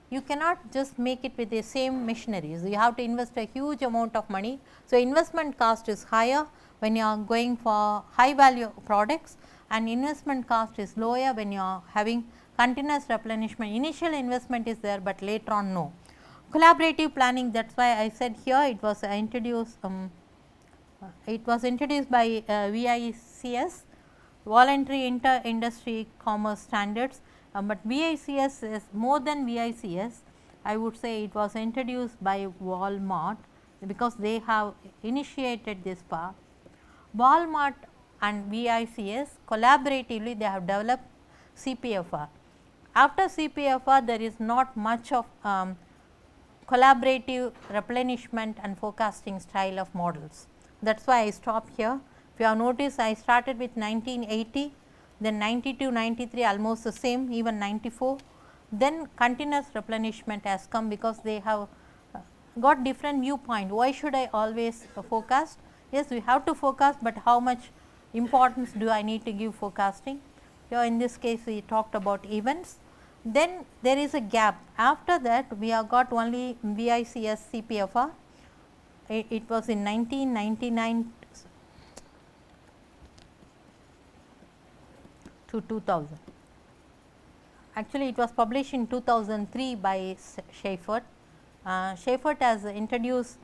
you cannot just make it with the same machineries, you have to invest a huge amount of money. So, investment cost is higher when you are going for high value products, and investment cost is lower when you are having continuous replenishment. Initial investment is there, but later on no. Collaborative planning, that is why I said here it was introduced by VICS, Voluntary Inter-Industry Commerce Standards, but VICS is more than VICS. I would say it was introduced by Walmart, because they have initiated this path. Walmart and VICS collaboratively they have developed CPFR. After CPFR, there is not much of collaborative replenishment and forecasting style of models. That is why I stopped here. If you have noticed, I started with 1980, then 92, 93 almost the same, even 94. Then continuous replenishment has come, because they have got different viewpoint. Why should I always forecast? Yes, we have to forecast, but how much importance do I need to give forecasting? Here in this case we talked about events. Then there is a gap. After that we have got only VICS CPFR. It was in 1999 to 2000. Actually, it was published in 2003 by Schaeffert. Schaeffert has introduced,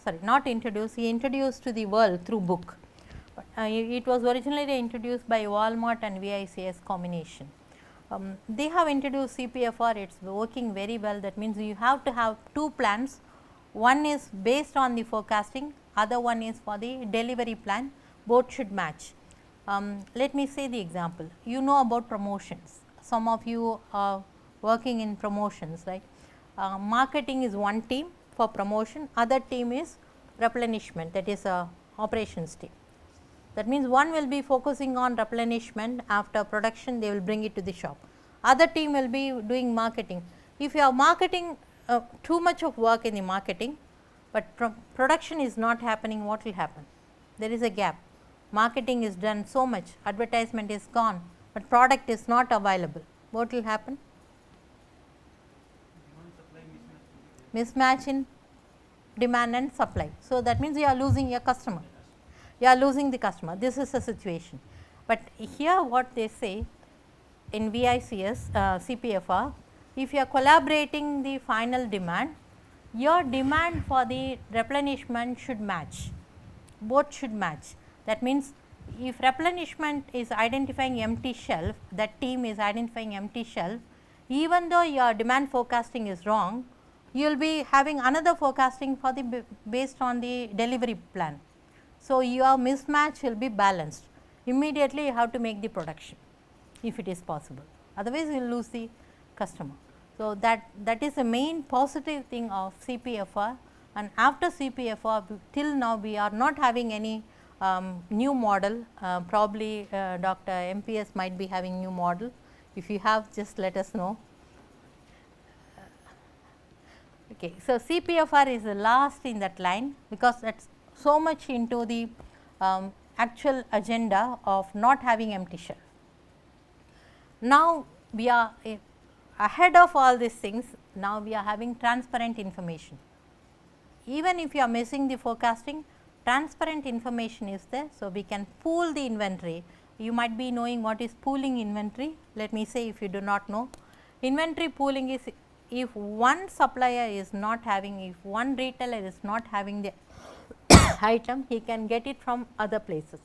sorry, not introduced, he introduced to the world through book. It was originally introduced by Walmart and VICS combination. They have introduced CPFR, it is working very well. That means you have to have two plans, one is based on the forecasting, other one is for the delivery plan, both should match. Let me say the example. You know about promotions. some of you are working in promotions, right? Marketing is one team for promotion, other team is replenishment, that is a operations team. That means one will be focusing on replenishment, after production they will bring it to the shop. Other team will be doing marketing. If you are marketing too much of work in the marketing, but production is not happening, what will happen? There is a gap. Marketing is done so much, advertisement is gone, but product is not available. What will happen? Mismatch in demand and supply. So, that means you are losing your customer, you are losing the customer. This is the situation. But here what they say in VICS, CPFR, if you are collaborating the final demand, your demand for the replenishment should match, both should match. That means if replenishment is identifying empty shelf, that team is identifying empty shelf, even though your demand forecasting is wrong, you will be having another forecasting for the based on the delivery plan. So, your mismatch will be balanced. Immediately you have to make the production if it is possible, otherwise you will lose the customer. So, that is the main positive thing of CPFR, and after CPFR till now we are not having any new model. Probably Dr. MPS might be having new model. If you have, just let us know. Okay. So, CPFR is the last in that line, because that is so much into the actual agenda of not having empty shelf. Now, we are ahead of all these things, now we are having transparent information. Even if you are missing the forecasting, transparent information is there. So, we can pool the inventory. You might be knowing what is pooling inventory. Let me say, if you do not know, inventory pooling is if one supplier is not having, if one retailer is not having the item, he can get it from other places.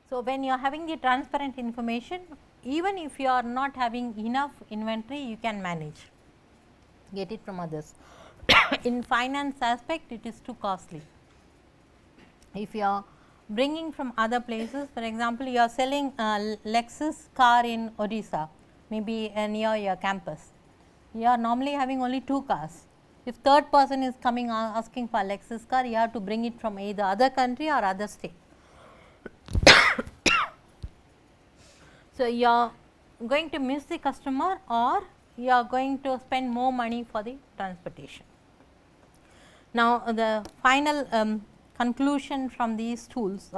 So, when you are having the transparent information, even if you are not having enough inventory, you can manage, get it from others. In finance aspect, it is too costly. If you are bringing from other places, for example, you are selling Lexus car in Odisha, maybe near your campus. You are normally having only 2 cars. If third person is coming asking for Lexus car, you have to bring it from either other country or other state. So, you are going to miss the customer, or you are going to spend more money for the transportation. Now, the final conclusion from these tools,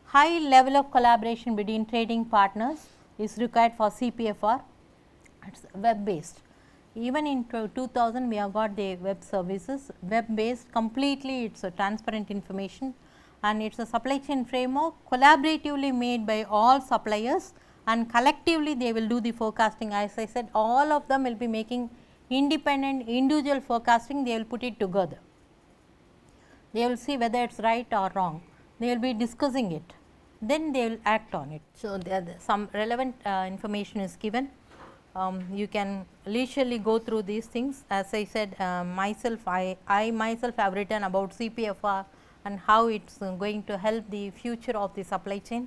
high level of collaboration between trading partners is required for CPFR. It is web based. Even in 2000 we have got the web services, web based, completely it is a transparent information, and it is a supply chain framework collaboratively made by all suppliers, and collectively they will do the forecasting. As I said, all of them will be making independent individual forecasting, they will put it together. They will see whether it is right or wrong, they will be discussing it, then they will act on it. So, some relevant information is given. You can leisurely go through these things. As I said, myself, I myself have written about CPFR and how it is going to help the future of the supply chain.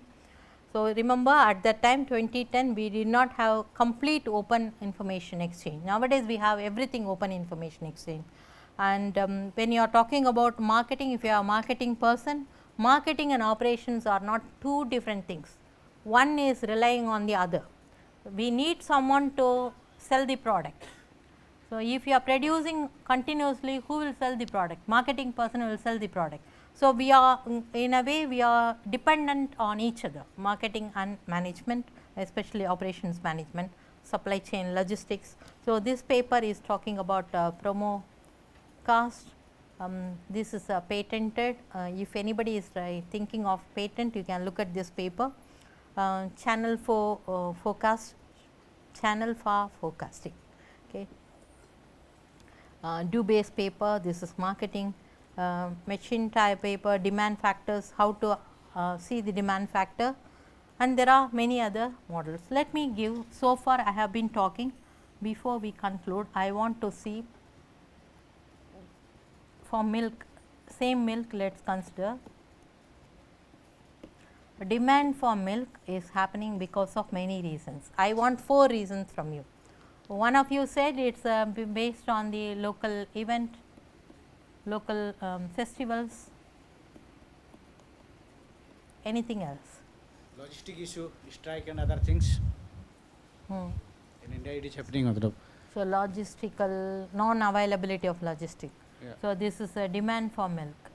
So, remember at that time 2010 we did not have complete open information exchange. Nowadays we have everything open information exchange. And when you are talking about marketing, if you are a marketing person, marketing and operations are not two different things. One is relying on the other. We need someone to sell the product. So, if you are producing continuously, who will sell the product? Marketing person will sell the product. So, we are in a way we are dependent on each other, marketing and management, especially operations management, supply chain, logistics. So, this paper is talking about promo cost. This is patented. If anybody is thinking of patent, you can look at this paper. Channel for forecast, channel for forecasting. Okay. Do base paper, this is marketing. Machine type paper, demand factors, how to see the demand factor, and there are many other models. Let me give, so far I have been talking. Before we conclude, I want to see for milk, same milk let us consider. demand for milk is happening because of many reasons. I want 4 reasons from you. One of you said it's based on the local event, local festivals. Anything else? Logistic issue, strike and other things. Hmm. In India it is happening. matlab. So, logistical non-availability of logistic. Yeah. So, this is a demand for milk.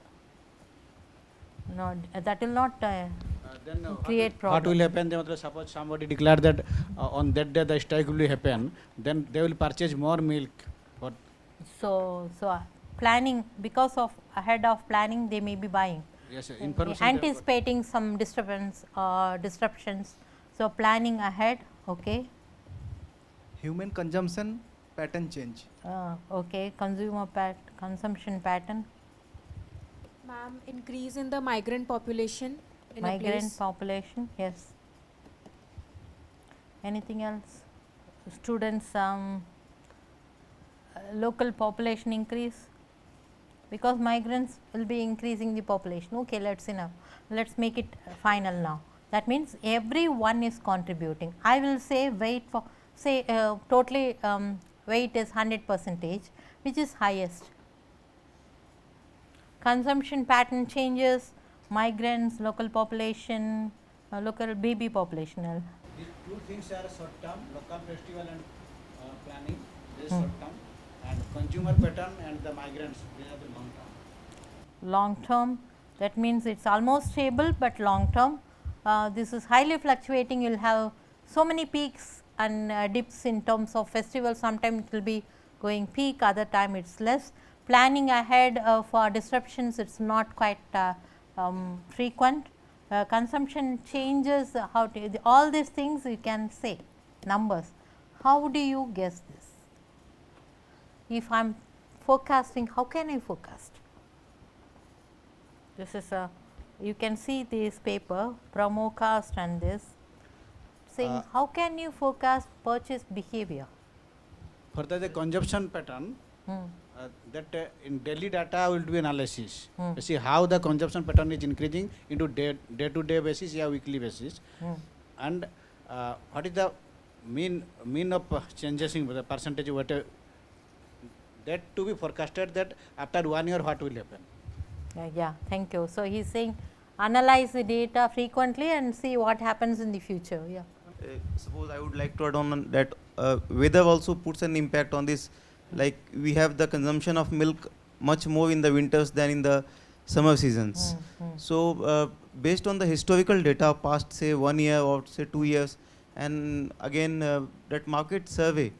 No, that will not Then create what problem. will happen? Then, matlab, suppose somebody declare that on that day the strike will happen, then they will purchase more milk. For So, planning, because of ahead of planning they may be buying. yes, information. they have got. Anticipating some disturbance or disruptions. So, planning ahead, okay. Human consumption pattern change. Okay, consumption pattern, Ma'am, increase in the migrant population in a migrant place. population, yes. Anything else? Students, local population increase, because migrants will be increasing the population. Okay, let's enough. Let's make it final now. That means everyone is contributing. I will say weight for say totally weight is 100%, which is highest. Consumption pattern changes, migrants, local population, local baby population. These 2 things are short term, local festival and planning, this is short term, and consumer pattern and the migrants, they are the long term. Long term, that means it's almost stable, but long term this is highly fluctuating. You will have so many peaks and dips in terms of festivals. Sometimes it will be going peak, other time it's less. Planning ahead for disruptions, it's not quite frequent. Consumption changes, how to, all these things you can say numbers. How do you guess this? If I am forecasting, how can I forecast? This is a, you can see this paper, Promocast and this, saying how can you forecast purchase behavior? For the consumption pattern, that in daily data will do analysis. To see how the consumption pattern is increasing into day to day basis or weekly basis, and what is the mean of changes in the percentage, what that to be forecasted, that after 1 year what will happen. Yeah, thank you. So, he is saying analyze the data frequently and see what happens in the future. Yeah. Suppose I would like to add on that weather also puts an impact on this. Like we have the consumption of milk much more in the winters than in the summer seasons. So based on the historical data past say 1 year or say 2 years, and again that market survey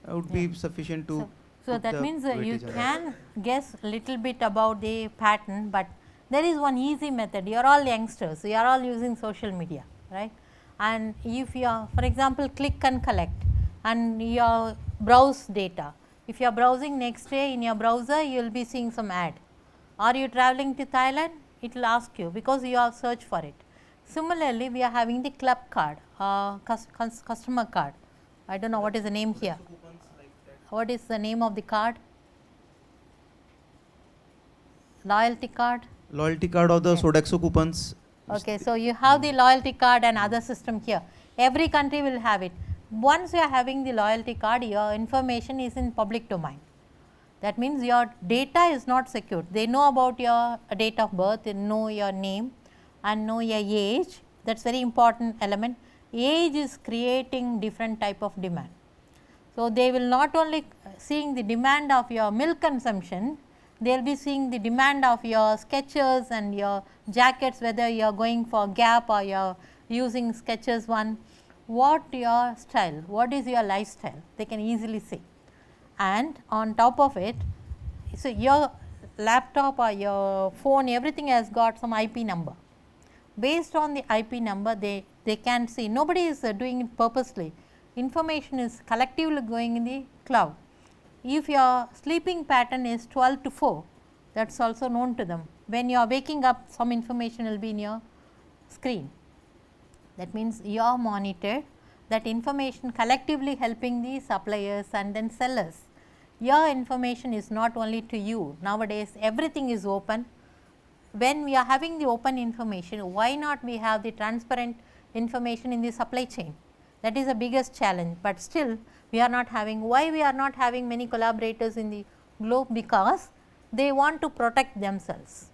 would be sufficient to. So, put that the means you weightage on that. can guess little bit about the pattern, but there is one easy method. You are all youngsters, you are all using social media, right? And if you are, for example, click and collect and you browse data. If you are browsing next day in your browser, you will be seeing some ad. Are you traveling to Thailand? It will ask you because you have searched for it. Similarly, we are having the club card, customer card. I don't know what is the name here. What is the name of the card? Loyalty card. Loyalty card or the Sodexo coupons. Okay, so you have the loyalty card and other system here. Every country will have it. Once you are having the loyalty card, your information is in public domain. That means your data is not secured. They know about your date of birth, they know your name and know your age. That is very important element. Age is creating different type of demand. So, they will not only seeing the demand of your milk consumption, they will be seeing the demand of your Skechers and your jackets, whether you are going for Gap or you are using Skechers one, what your style, what is your lifestyle, they can easily see. And on top of it, so your laptop or your phone, everything has got some IP number. Based on the IP number, they can see, nobody is doing it purposely. Information is collectively going in the cloud. If your sleeping pattern is 12 to 4, that is also known to them. When you are waking up, some information will be in your screen. That means you are monitored, that information collectively helping the suppliers and then sellers. Your information is not only to you, nowadays everything is open. when we are having the open information, why not we have the transparent information in the supply chain? That is the biggest challenge, but still we are not having. Why we are not having many collaborators in the globe? Because they want to protect themselves.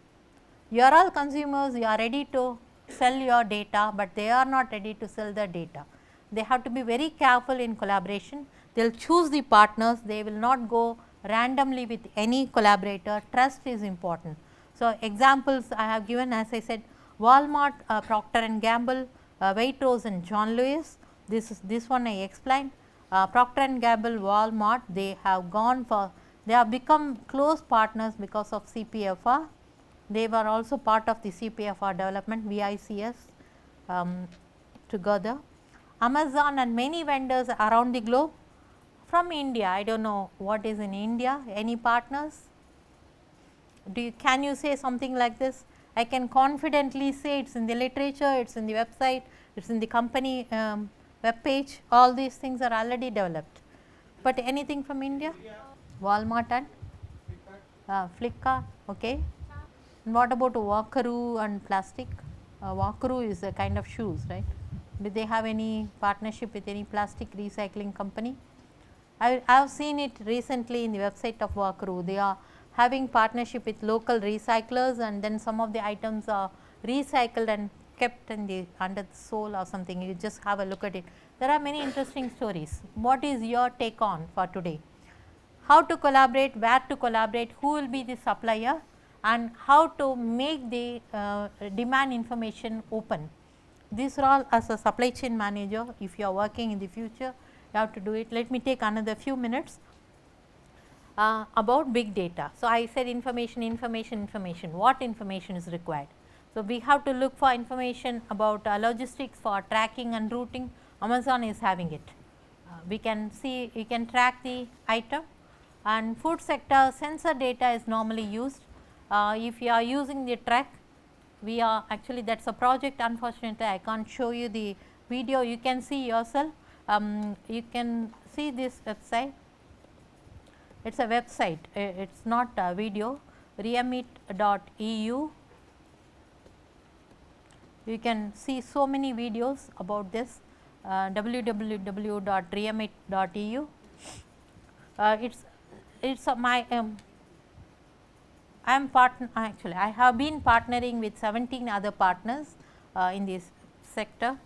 You are all consumers, you are ready to sell your data, but they are not ready to sell the data. They have to be very careful in collaboration. They will choose the partners, they will not go randomly with any collaborator. Trust is important. So, examples I have given, as I said, Walmart, Procter and Gamble, Waitrose and John Lewis. This one I explained. Procter and Gamble, Walmart, they have gone for, they have become close partners because of CPFR. They were also part of the CPFR development, VICS together. Amazon and many vendors around the globe. From India, I do not know what is in India, any partners? Can you say something like this? I can confidently say it is in the literature, it is in the website, it is in the company web page, all these things are already developed. But anything from India? Walmart and Flipkart, okay. And what about Walkaroo and plastic? Walkaroo is a kind of shoes, right? Do they have any partnership with any plastic recycling company? I have seen it recently in the website of Walkaroo. They are having partnership with local recyclers, and then some of the items are recycled and kept in the under the sole or something. You just have a look at it. There are many interesting stories. What is your take on for today? How to collaborate, where to collaborate, who will be the supplier, and how to make the demand information open. These are all, as a supply chain manager, if you are working in the future, you have to do it. Let me take another few minutes about big data. So, I said information, what information is required. So, we have to look for information about logistics for tracking and routing. Amazon is having it. We can see, you can track the item, and food sector sensor data is normally used. If you are using the truck, we are actually, that is a project, unfortunately I can't show you the video, you can see yourself. You can see this website, it is a website, it is not a video, reamit.eu. You can see so many videos about this, www.reamit.eu. It's my I am actually I have been partnering with 17 other partners in this sector,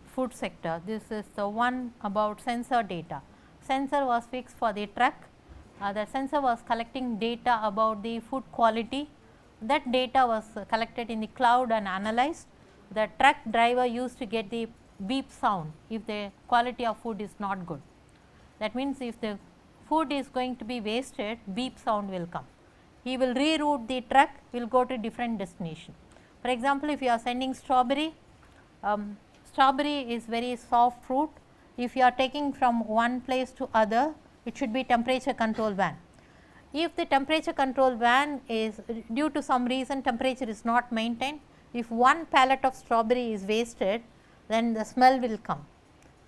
food sector. This is the one about sensor data. Sensor was fixed for the truck. The sensor was collecting data about the food quality. That data was collected in the cloud and analyzed. The truck driver used to get the beep sound if the quality of food is not good. That means, if the food is going to be wasted, beep sound will come. He will reroute the truck, will go to different destination. For example, if you are sending strawberry, strawberry is very soft fruit. If you are taking from one place to other, it should be temperature control van. If the temperature control van is, due to some reason, temperature is not maintained, if one pallet of strawberry is wasted, then the smell will come.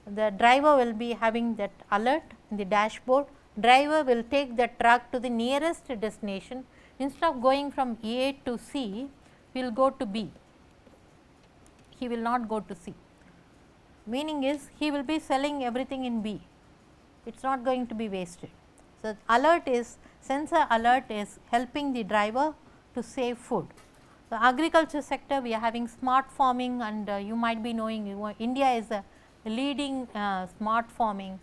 The driver will be having that alert in the dashboard. Driver will take the truck to the nearest destination. Instead of going from A to C, he will go to B. He will not go to C. Meaning is, he will be selling everything in B. It is not going to be wasted. So, alert is, sensor alert is helping the driver to save food. The agriculture sector, we are having smart farming, and you might be knowing India is a leading smart farming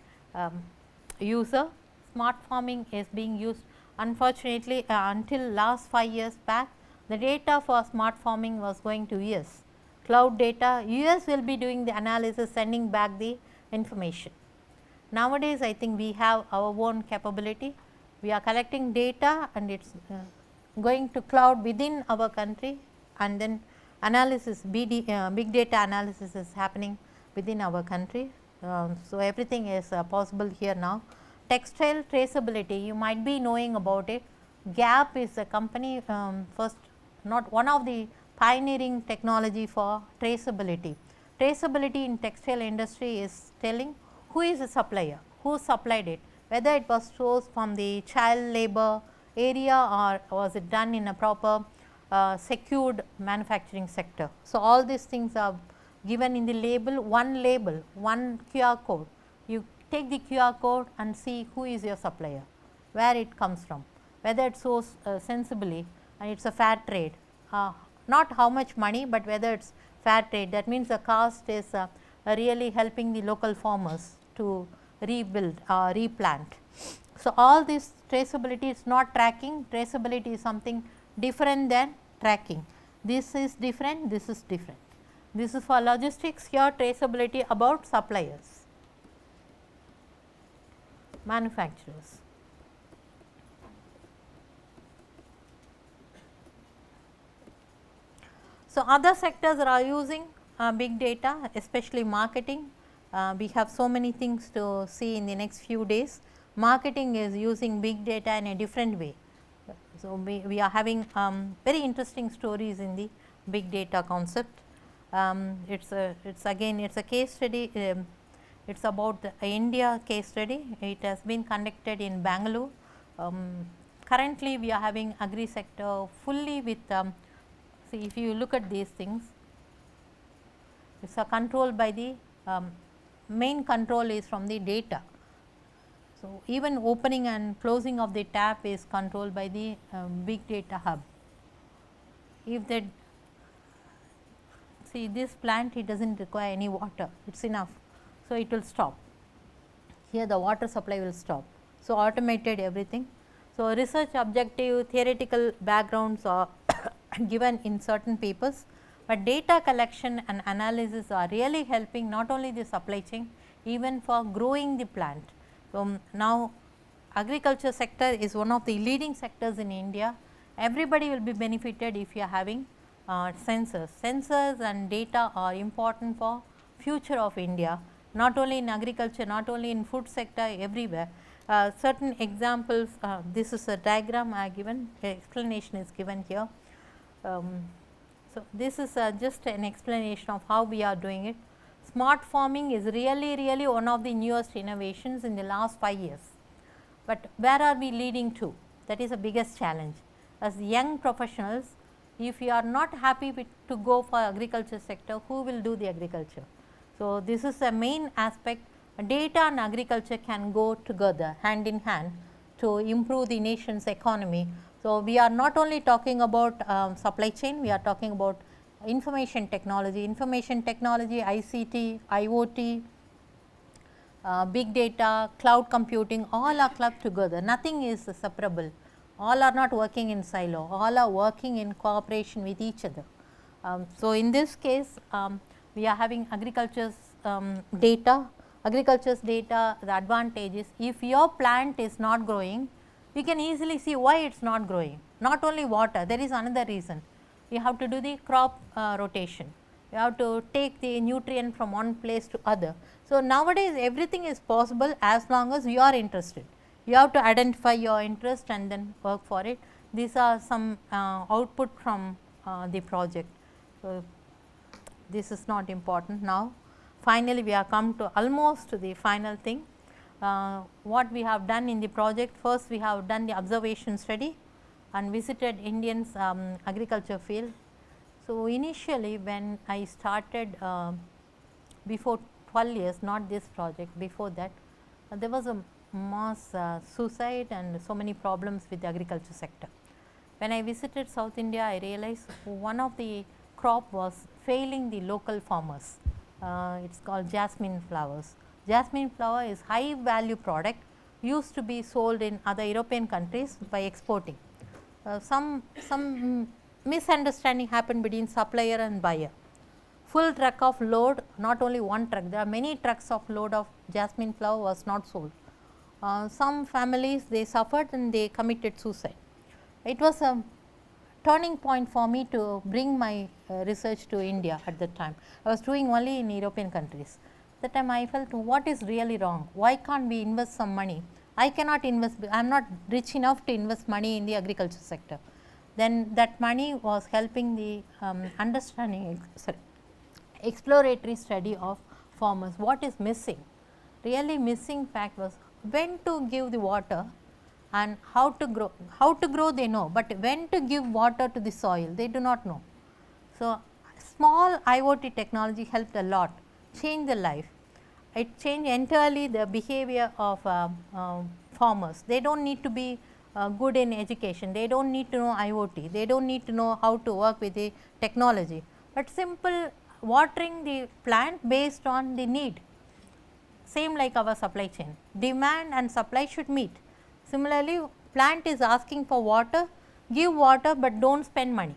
user. Smart farming is being used, unfortunately until last 5 years back, the data for smart farming was going to US. Cloud data, US will be doing the analysis, sending back the information. Nowadays, I think we have our own capability. We are collecting data, and it is going to cloud within our country, and then analysis, big data analysis is happening within our country. So, everything is possible here now. Textile traceability, you might be knowing about it. Gap is a company, first, not one of the pioneering technology for traceability. Traceability in textile industry is telling who is the supplier, who supplied it, whether it was sourced from the child labor area or was it done in a proper secured manufacturing sector. So, all these things are given in the label, one QR code. You take the QR code and see who is your supplier, where it comes from, whether it sourced sensibly and it is a fair trade, not how much money, but whether it is fair trade. That means the cost is really helping the local farmers to rebuild, replant. So, all this traceability is not tracking, traceability is something different than tracking. This is different, this is different. This is for logistics, here traceability about suppliers, manufacturers. So, other sectors are using big data, especially marketing. We have so many things to see in the next few days. Marketing is using big data in a different way. So, we are having very interesting stories in the big data concept. It's a case study. It's about the India case study. It has been conducted in Bangalore. Currently, we are having agri sector fully with. See, if you look at these things, it's a control by the main control is from the data. So, even opening and closing of the tap is controlled by the big data hub. If that, see this plant, it does not require any water, it is enough. So, it will stop, here the water supply will stop. So, automated everything. So, research objective, theoretical backgrounds are given in certain papers, but data collection and analysis are really helping not only the supply chain, even for growing the plant. So, now agriculture sector is one of the leading sectors in India. Everybody will be benefited if you are having sensors. Sensors and data are important for future of India, not only in agriculture, not only in food sector, everywhere. Certain examples, this is a diagram I have given, explanation is given here. So, this is just an explanation of how we are doing it. Smart farming is really one of the newest innovations in the last 5 years, but where are we leading to? That is the biggest challenge. As young professionals, if you are not happy with to go for agriculture sector, who will do the agriculture? So, this is a main aspect. Data and agriculture can go together hand in hand to improve the nation's economy. So, we are not only talking about supply chain, we are talking about information technology, ICT, IoT, big data, cloud computing, all are clubbed together. Nothing is separable. All are not working in silo, all are working in cooperation with each other. So, in this case, we are having agriculture's data. Agriculture's data, the advantage is if your plant is not growing, we can easily see why it is not growing. Not only water, there is another reason. You have to do the crop rotation, you have to take the nutrient from one place to other. So, nowadays everything is possible as long as you are interested. You have to identify your interest and then work for it. These are some output from the project. So, this is not important now. Finally, we have come to almost to the final thing. What we have done in the project, first we have done the observation study and visited Indians agriculture field. So, initially when I started before 12 years, not this project, before that there was a mass suicide and so many problems with the agriculture sector. When I visited South India, I realized one of the crop was failing the local farmers. It is called jasmine flowers. Jasmine flower is high value product, used to be sold in other European countries by exporting. Some misunderstanding happened between supplier and buyer. Full truck of load, not only one truck, there are many trucks of load of jasmine flower was not sold. Some families, they suffered and they committed suicide. It was a turning point for me to bring my research to India at that time. I was doing only in European countries. That time I felt, what is really wrong? Why can't we invest some money? I cannot invest, I am not rich enough to invest money in the agriculture sector. Then that money was helping the exploratory study of farmers. What is missing? Really missing fact was when to give the water and how to grow they know, but when to give water to the soil they do not know. So, small IoT technology helped a lot, changed the life. It changed entirely the behavior of farmers. They do not need to be good in education, they do not need to know IoT, they do not need to know how to work with the technology, but simple watering the plant based on the need. Same like our supply chain, demand and supply should meet. Similarly, plant is asking for water, give water, but do not spend money.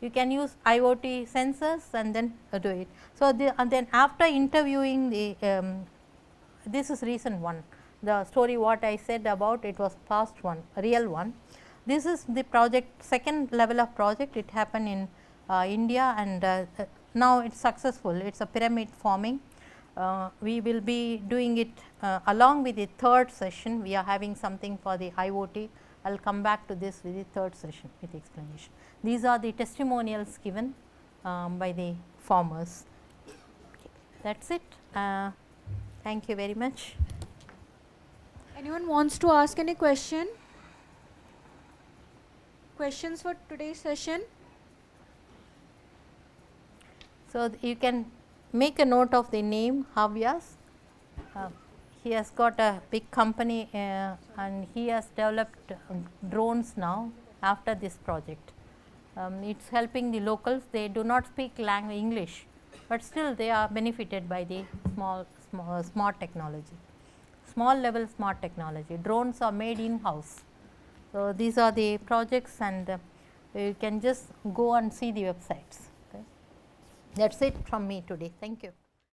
You can use IoT sensors and then do it. So, and then after interviewing the this is recent one, the story what I said about it was past one, a real one. This is the project, second level of project, it happened in India, and now it is successful, it is a pyramid forming. We will be doing it along with the third session. We are having something for the IoT. I will come back to this with the third session with the explanation. These are the testimonials given by the farmers. Okay, that is it. Thank you very much. Anyone wants to ask any question? Questions for today's session? So, you can make a note of the name Havyas. He has got a big company and he has developed drones now after this project. It is helping the locals, they do not speak language English, but still they are benefited by the smart technology, small level smart technology. Drones are made in house. So, these are the projects, and you can just go and see the websites. Okay. That is it from me today. Thank you.